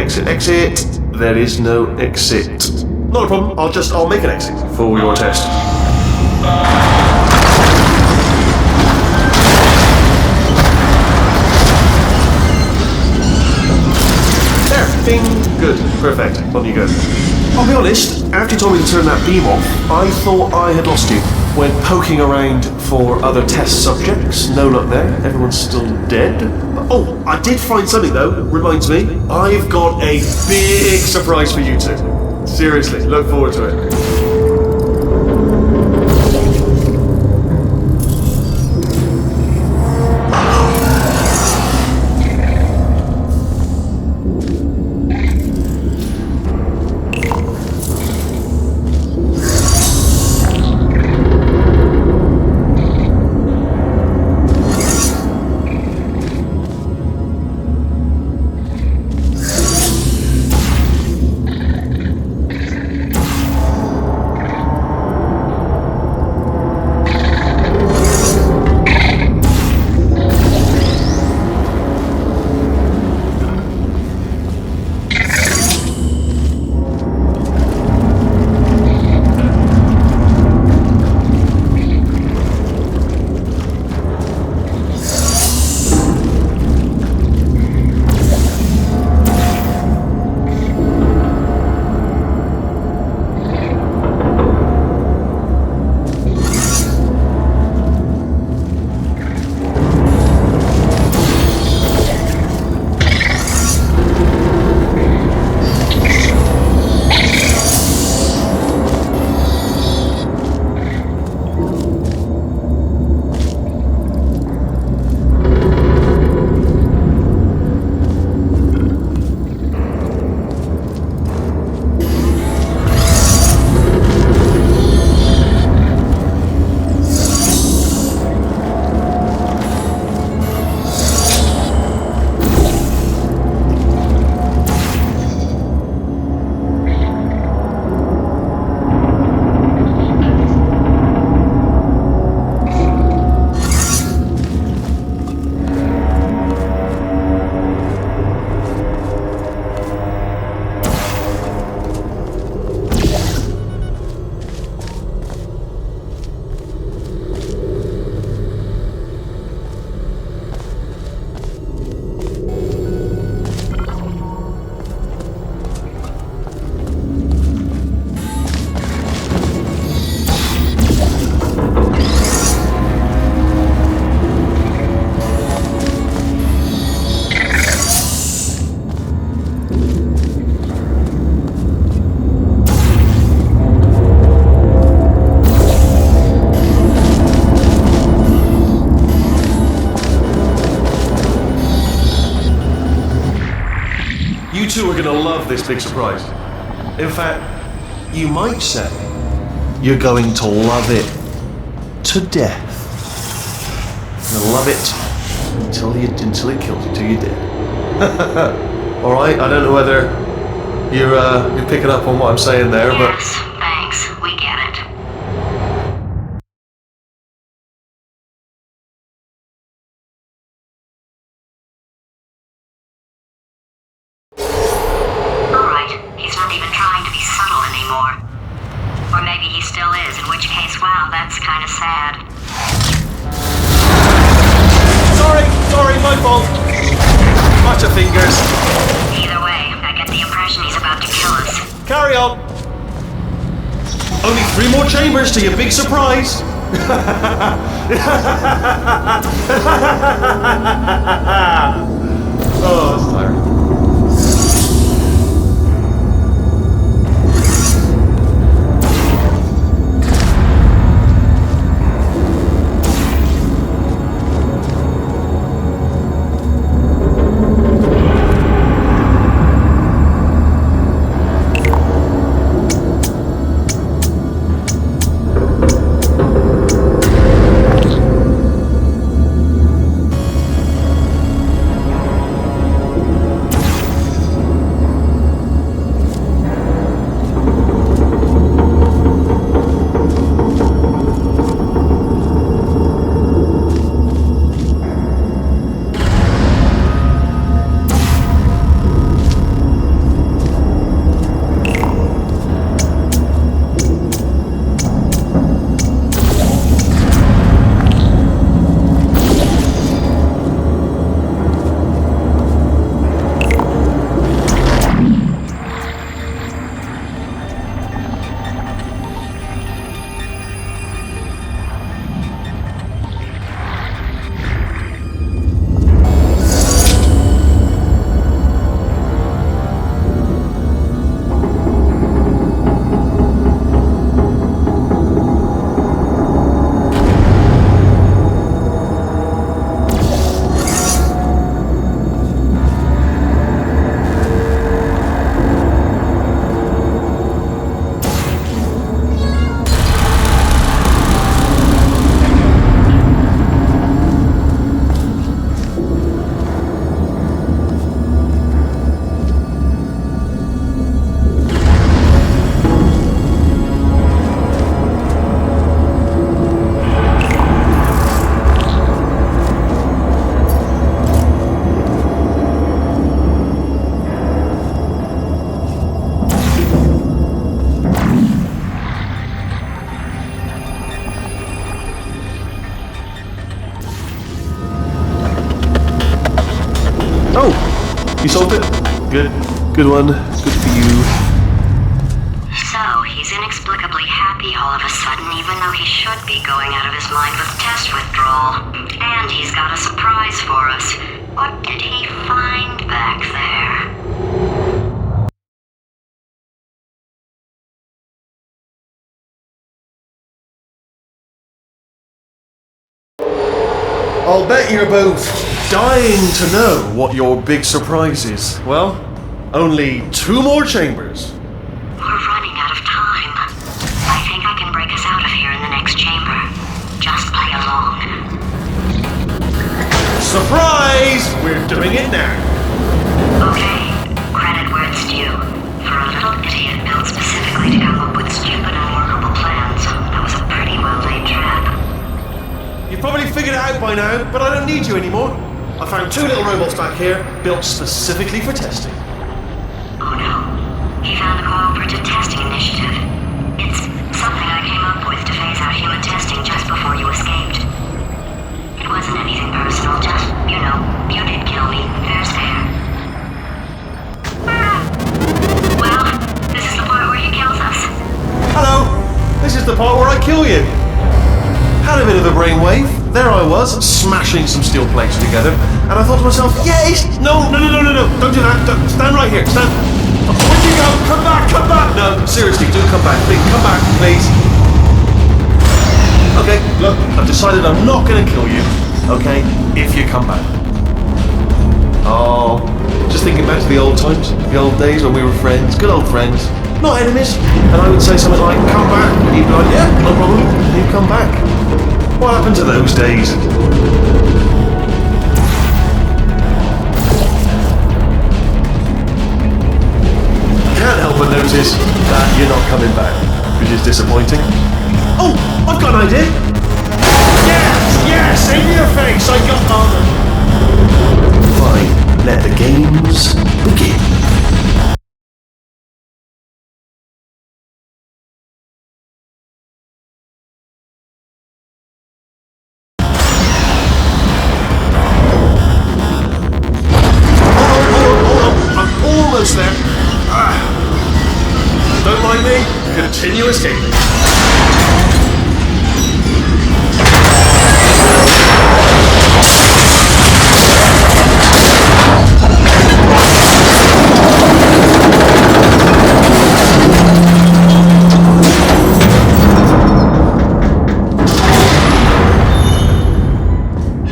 There is no exit. Not a problem, I'll make an exit for your test. There, bing, good, perfect, on you go. I'll be honest, after you told me to turn that beam off, I thought I had lost you. Went poking around for other test subjects, no luck there, everyone's still dead. Oh, I did find something though. Reminds me, I've got a big surprise for you two. Seriously, look forward to it. You two are gonna love this big surprise. In fact, you might say you're going to love it to death. You'll love it until it kills you, till you're dead. All right. I don't know whether you're picking up on what I'm saying there, but Yes, thanks. We get it. Alright, he's not even trying to be subtle anymore. Or maybe he still is, in which case, wow, that's kind of sad. sorry, my fault. Butterfingers. Either way, I get the impression he's about to kill us. Carry on. Only 3 more chambers to your big surprise. Oh, that's tiring. Good one. Good for you. So, he's inexplicably happy all of a sudden, even though he should be going out of his mind with test withdrawal. And he's got a surprise for us. What did he find back there? I'll bet you're both dying to know what your big surprise is. Well, only 2 more chambers. We're running out of time. I think I can break us out of here in the next chamber. Just play along. Surprise! We're doing it now. Okay, credit where it's due. For a little idiot built specifically to come up with stupid, unworkable plans, that was a pretty well-laid trap. You've probably figured it out by now, but I don't need you anymore. I found 2 little robots back here, built specifically for testing. Oh no, he found the Cooperative Testing Initiative. It's something I came up with to phase out human testing just before you escaped. It wasn't anything personal, just, you did kill me. Fair's fair. Well, this is the part where he kills us. Hello! This is the part where I kill you. Had a bit of a brainwave. There I was, smashing some steel plates together, and I thought to myself, yes! No, don't do that. Stand right here, stand. Where'd you go? Come back! No, seriously, do come back. Please, come back, please. Okay, look, I've decided I'm not gonna kill you, okay, if you come back. Oh, just thinking back to the old times, the old days when we were friends, good old friends, not enemies. And I would say something like, come back, and you'd be like, yeah, no problem, and you'd come back. What happened to those days? Can't help but notice that you're not coming back, which is disappointing. Oh, I've got an idea! Yes, in your face, I got on. Fine, let the games begin. There. Don't mind me. Continue escaping.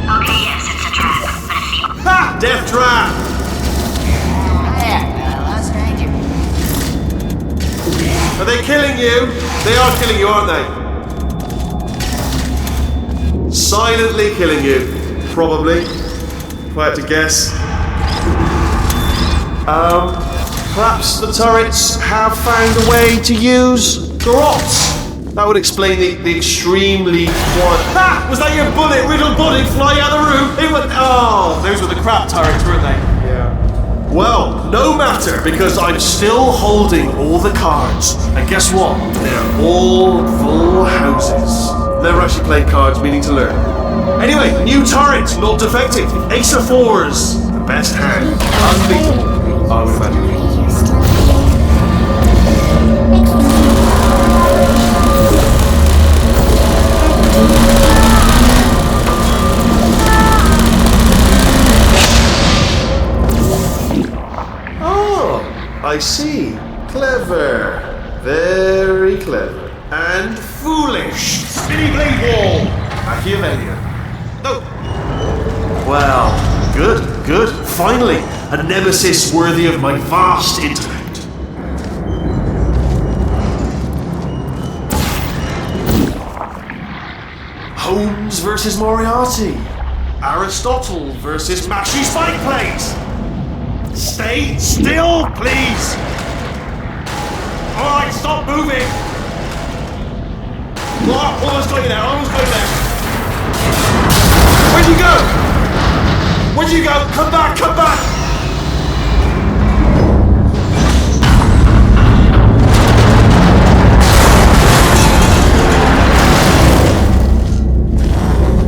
Okay, yes, it's a trap, but it's the... Ha! Death trap! Are they killing you? They are killing you, aren't they? Silently killing you. Probably. If I had to guess. Perhaps the turrets have found a way to use garrots. That would explain the extremely quiet... Ah! Was that your bullet-riddled body flying out of the room? It was... Oh, those were the crap turrets, weren't they? Yeah. Well, no matter, because I'm still holding all the cards. And guess what? They're all full houses. Never actually played cards, meaning to learn. Anyway, new turret, not defective. Ace of 4s. The best hand. Unbeatable, I would imagine. I see. Clever. Very clever. And foolish. Spinny blade wall. Machiavellian. No. Well, good. Finally, a nemesis worthy of my vast intellect. Holmes versus Moriarty. Aristotle versus Mashy Spike Plates. Stay still, please! Alright, stop moving! Oh, almost got you there, Where'd you go? Come back!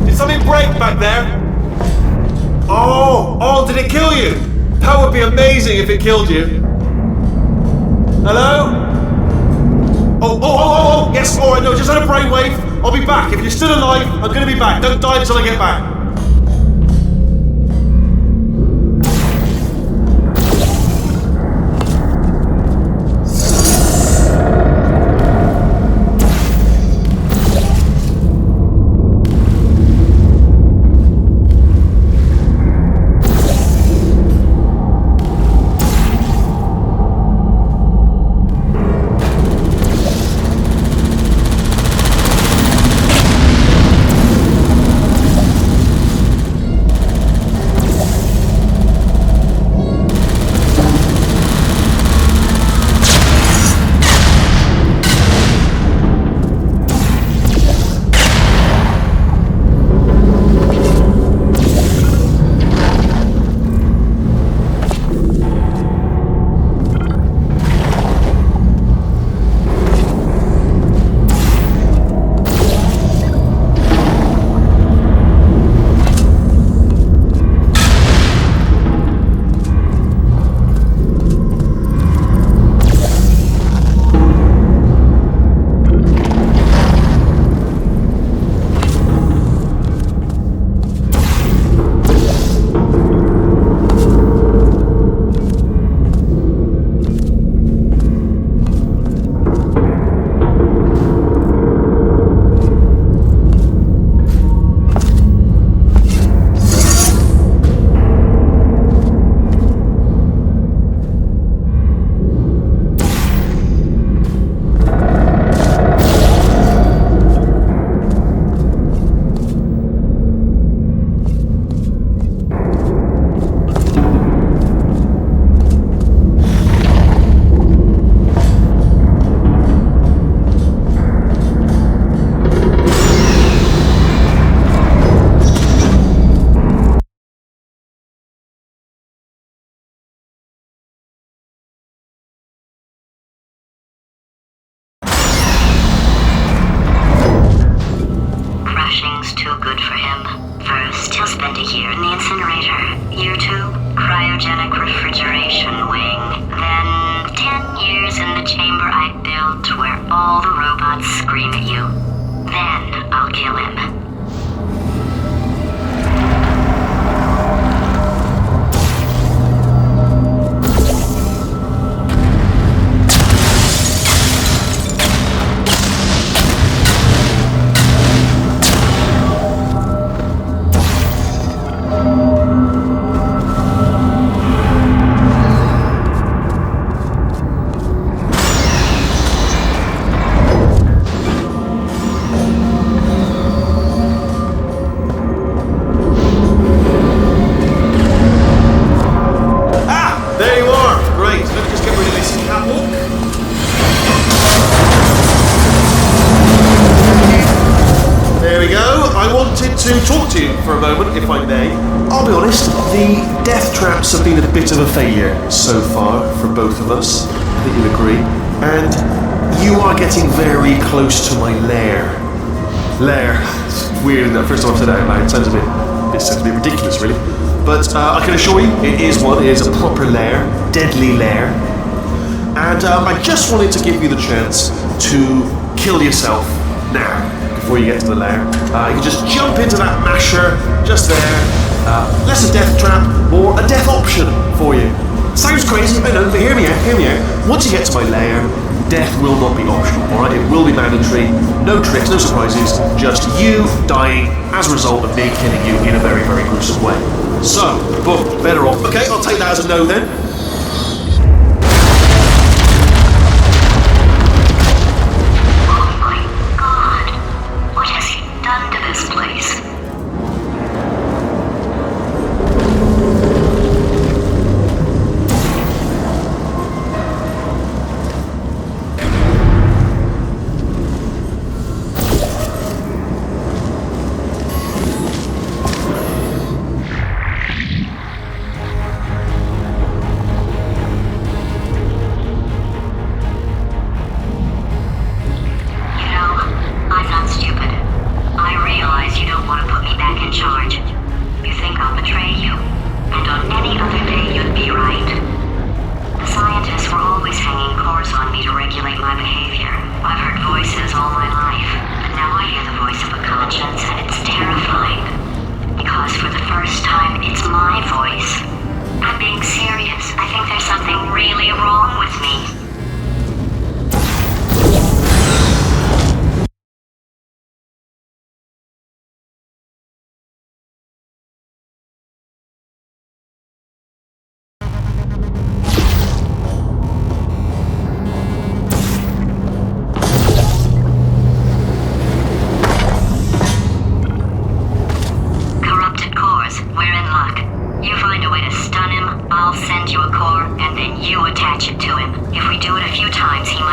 Did something break back there? Oh, did it kill you? That would be amazing if it killed you. yes, alright, no, just had a brainwave. I'll be back. If you're still alive, I'm gonna be back. Don't die until I get back. Crushing's too good for him. First, he'll spend a year in the incinerator. Year 2, cryogenic refrigeration wing. Then, 10 years in the chamber I built where all the robots scream at you. Then, I'll kill him. To talk to you for a moment, if I may. I'll be honest, the death traps have been a bit of a failure so far for both of us. I think you'll agree. And you are getting very close to my lair. Lair. It's weird, isn't it? First time I've said that out loud. It sounds a bit ridiculous, really. But I can assure you, it is one. It is a proper lair. Deadly lair. And I just wanted to give you the chance to kill yourself now. Before you get to the lair, you can just jump into that masher just there. Less a death trap, more a death option for you. Sounds crazy, I know, but hear me out. Once you get to my lair, death will not be optional, alright? It will be mandatory. No tricks, no surprises, just you dying as a result of me killing you in a very, very gruesome way. So, boom, better off. Okay, I'll take that as a no then.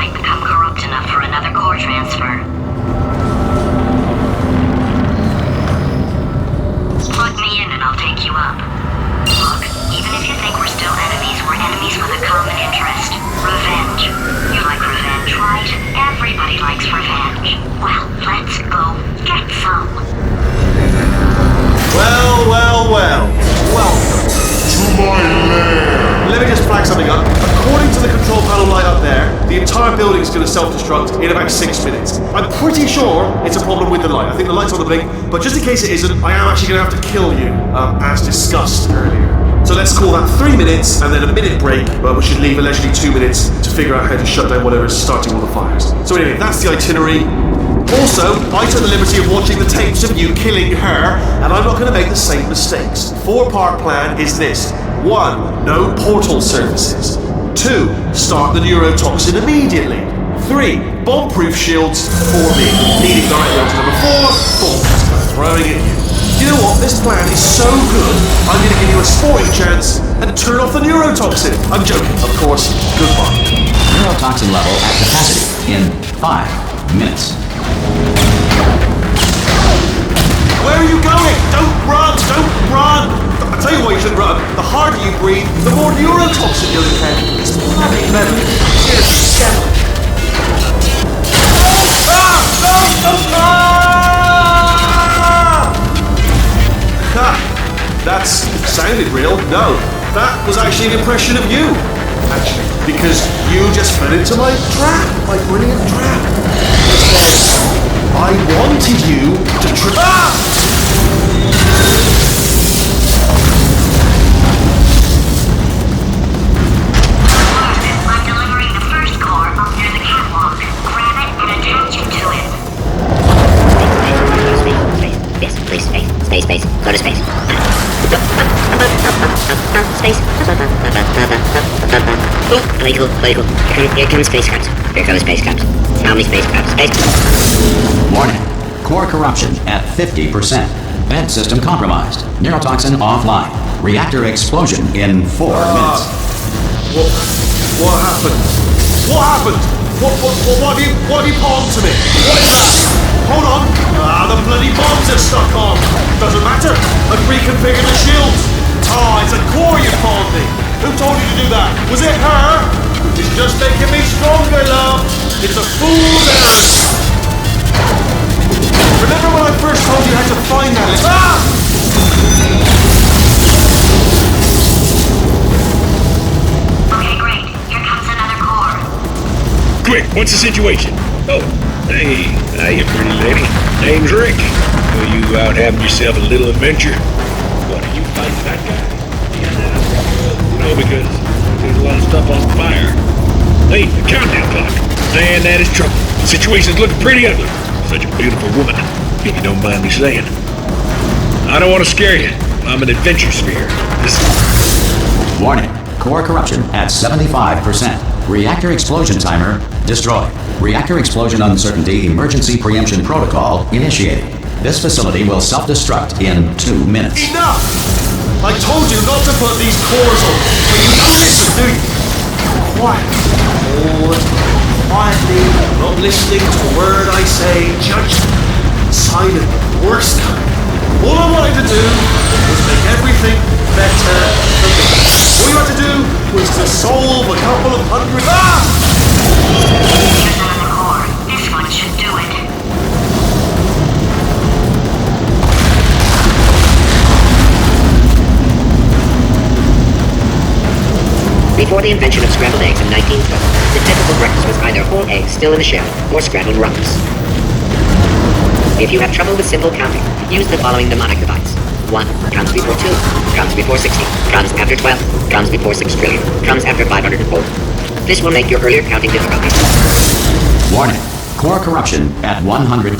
might become corrupt enough for another core transfer. Plug me in and I'll take you up. Look, even if you think we're still enemies, we're enemies with a common interest. Revenge. You like revenge, right? Everybody likes revenge. Well, let's go get some. Well. Welcome to my lair. Let me just flag something up. According to the control panel light up there, the entire building is going to self-destruct in about 6 minutes. I'm pretty sure it's a problem with the light. I think the light's on the blink, but just in case it isn't, I am actually going to have to kill you, as discussed earlier. So let's call that 3 minutes and then a minute break, but we should leave allegedly 2 minutes to figure out how to shut down whatever's starting all the fires. So anyway, that's the itinerary. Also, I took the liberty of watching the tapes of you killing her, and I'm not going to make the same mistakes. 4-part plan is this. 1. No portal services. 2. Start the neurotoxin immediately. 3. Bomb-proof shields for me. Leading directly on to number 4. Boom. Just kind of throwing it in. You know what? This plan is so good, I'm going to give you a sporting chance and turn off the neurotoxin. I'm joking, of course. Goodbye. Neurotoxin level at capacity in 5 minutes. Where are you going? Don't run! Don't run! I'll tell you why you should run. The harder you breathe, the more neurotoxin you'll inhale. It's bloody metal. Here's the devil. That sounded real. No, that was actually an impression of you. Actually, because you just fell into my trap, my brilliant trap. I wanted you to I'm delivering the first core up near the catwalk. Grab it and attach it to it. Space. Go to space. Space. Play cool. Here comes space crabs. How many space crabs? Warning. Core corruption at 50%. Vent system compromised. Neurotoxin offline. Reactor explosion in 4 minutes. What happened? What have you palmed to me? What is that? Hold on. The bloody bombs are stuck on. Doesn't matter. I've reconfigured the shield. It's a core you palmed me. Who told you to do that? Was it her? It's just making me stronger, love. It's a fool's errand. Remember when I first told you how to find that? Okay, great. Here comes another core. Quick, what's the situation? Oh, hey, you pretty lady. Name's Rick. Are you out having yourself a little adventure? What, are you fighting that guy? No, because there's a lot of stuff on fire. Hey, the countdown clock. Man, that is trouble. The situation's looking pretty ugly. Such a beautiful woman, if you don't mind me saying. I don't want to scare you. I'm an adventure sphere. Warning. Core corruption at 75%. Reactor explosion timer destroyed. Reactor explosion uncertainty emergency preemption protocol initiated. This facility will self-destruct in 2 minutes. Enough! I told you not to put these cores on, but you don't listen, do you? Quietly, not listening to a word I say, judgment, silent, worst kind. All I wanted to do was make everything better for me. All you had to do was to solve a couple of hundred... Here's another core. This one should do it. Before the invention of scrambled eggs in 1912, the typical breakfast was either whole eggs still in the shell or scrambled rumps. If you have trouble with simple counting, use the following mnemonic device. 1 comes before 2, comes before 60, comes after 12, comes before 6 trillion, comes after 504. This will make your earlier counting difficult. Warning. Core corruption at 100%.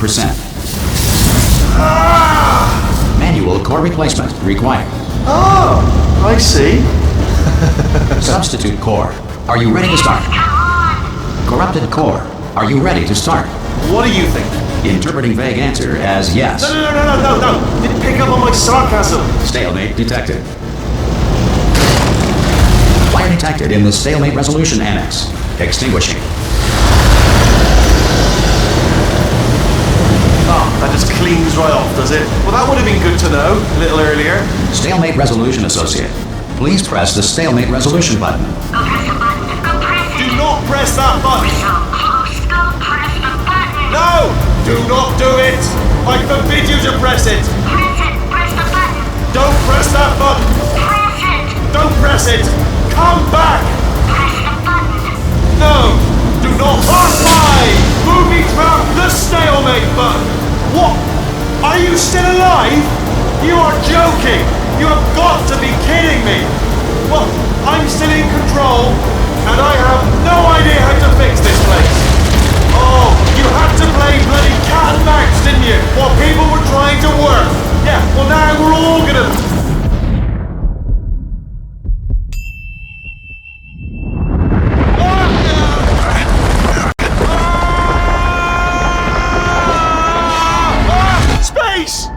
Manual core replacement required. Oh, I see. Substitute core. Are you ready to start? Corrupted core. Are you ready to start? What do you think? Interpreting vague answer as yes. No. Didn't pick up on my sarcasm. Stalemate detected. Fire detected in the stalemate resolution annex. Extinguishing. turns right off, does it? Well, that would have been good to know a little earlier. Stalemate resolution, associate. Please press the stalemate resolution button. Go press the button. Go press it. Do not press that button! So close. Go press the button. No! Do not do it! I forbid you to press it! Press it. Press the button. Don't press that button! Press it. Don't press it! Come back! Press the button. No! Do not occupy! Movie trap the stalemate button! What? Are you still alive? You are joking! You have got to be kidding me! Well, I'm still in control, and I have no idea how to fix this place. Oh, you had to play bloody cat and mouse, didn't you? While people were trying to work. Yeah, well now we're all gonna... Space!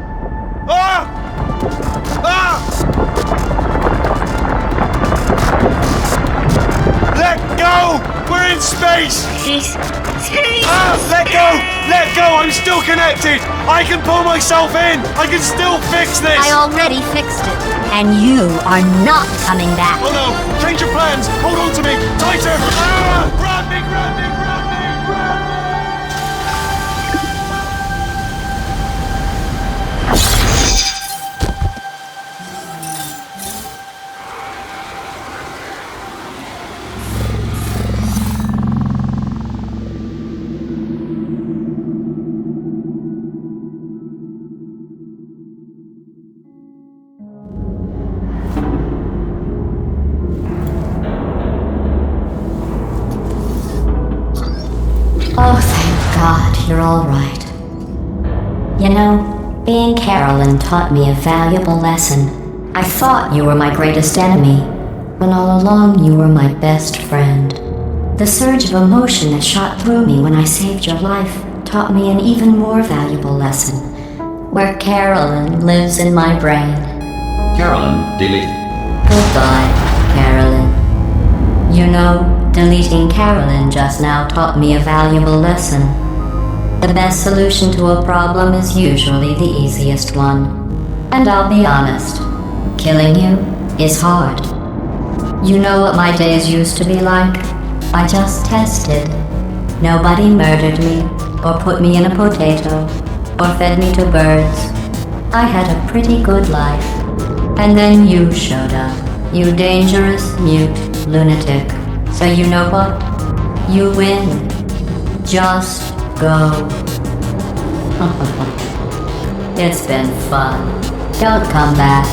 Let go! We're in space! Let go! Let go! I'm still connected! I can pull myself in! I can still fix this! I already fixed it, and you are not coming back. Oh no! Change your plans! Hold on to me! Tighter! Grab me! Grab me! Grab me! Grab me! Oh, thank God, you're all right. You know, being Carolyn taught me a valuable lesson. I thought you were my greatest enemy, when all along you were my best friend. The surge of emotion that shot through me when I saved your life taught me an even more valuable lesson, where Carolyn lives in my brain. Carolyn, delete. Goodbye, Carolyn. You know, deleting Carolyn just now taught me a valuable lesson. The best solution to a problem is usually the easiest one. And I'll be honest, killing you is hard. You know what my days used to be like? I just tested. Nobody murdered me, or put me in a potato, or fed me to birds. I had a pretty good life. And then you showed up. You dangerous, mute lunatic. So you know what? You win. Just go. It's been fun. Don't come back.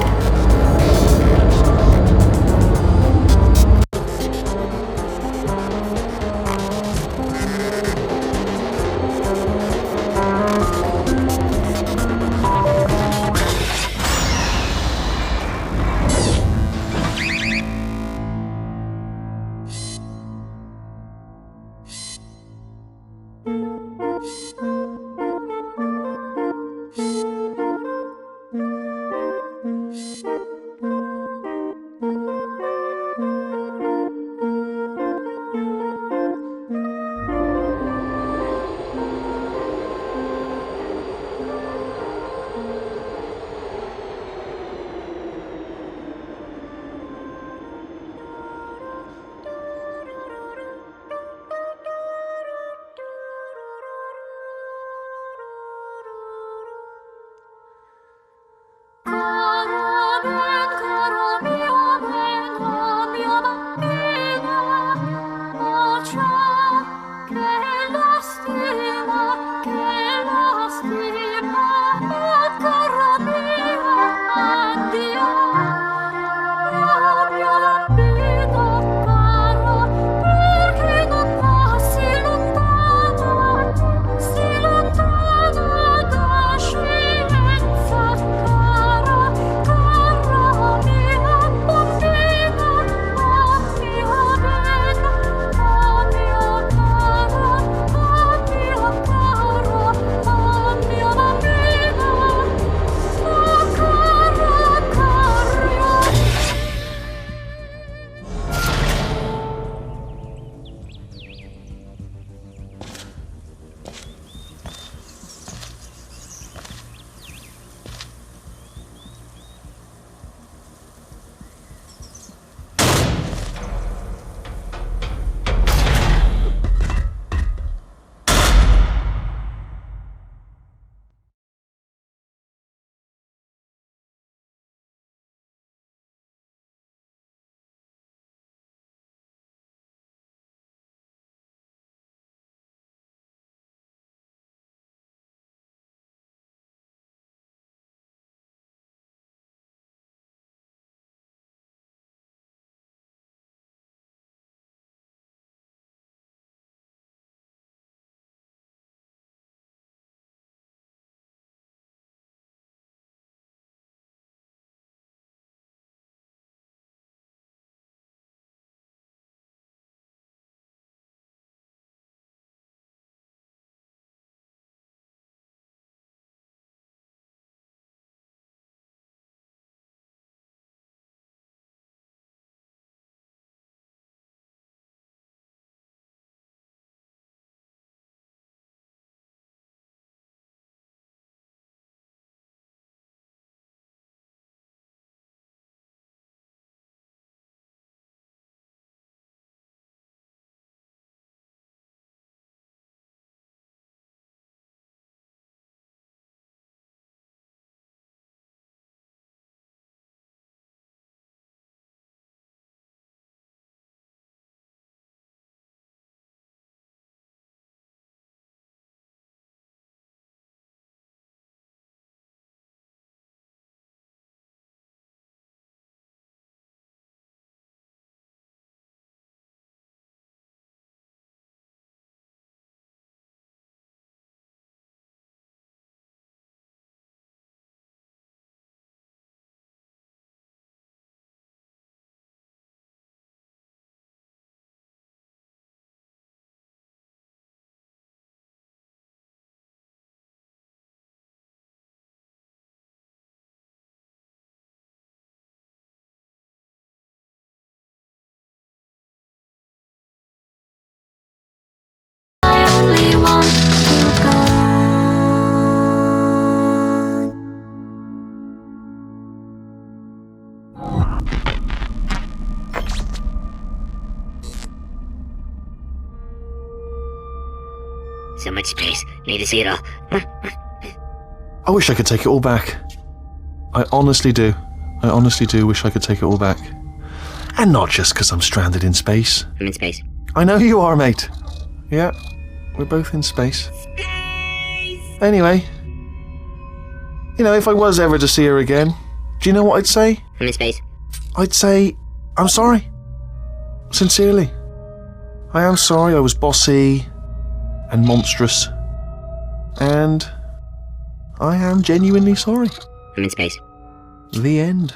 So much space. Need to see it all. I wish I could take it all back. I honestly do. I honestly do wish I could take it all back. And not just because I'm stranded in space. I'm in space. I know you are, mate. Yeah, we're both in space. Anyway, you know, if I was ever to see her again, do you know what I'd say? I'm in space. I'd say, I'm sorry. Sincerely. I am sorry I was bossy and monstrous. And I am genuinely sorry. I'm in space. The end.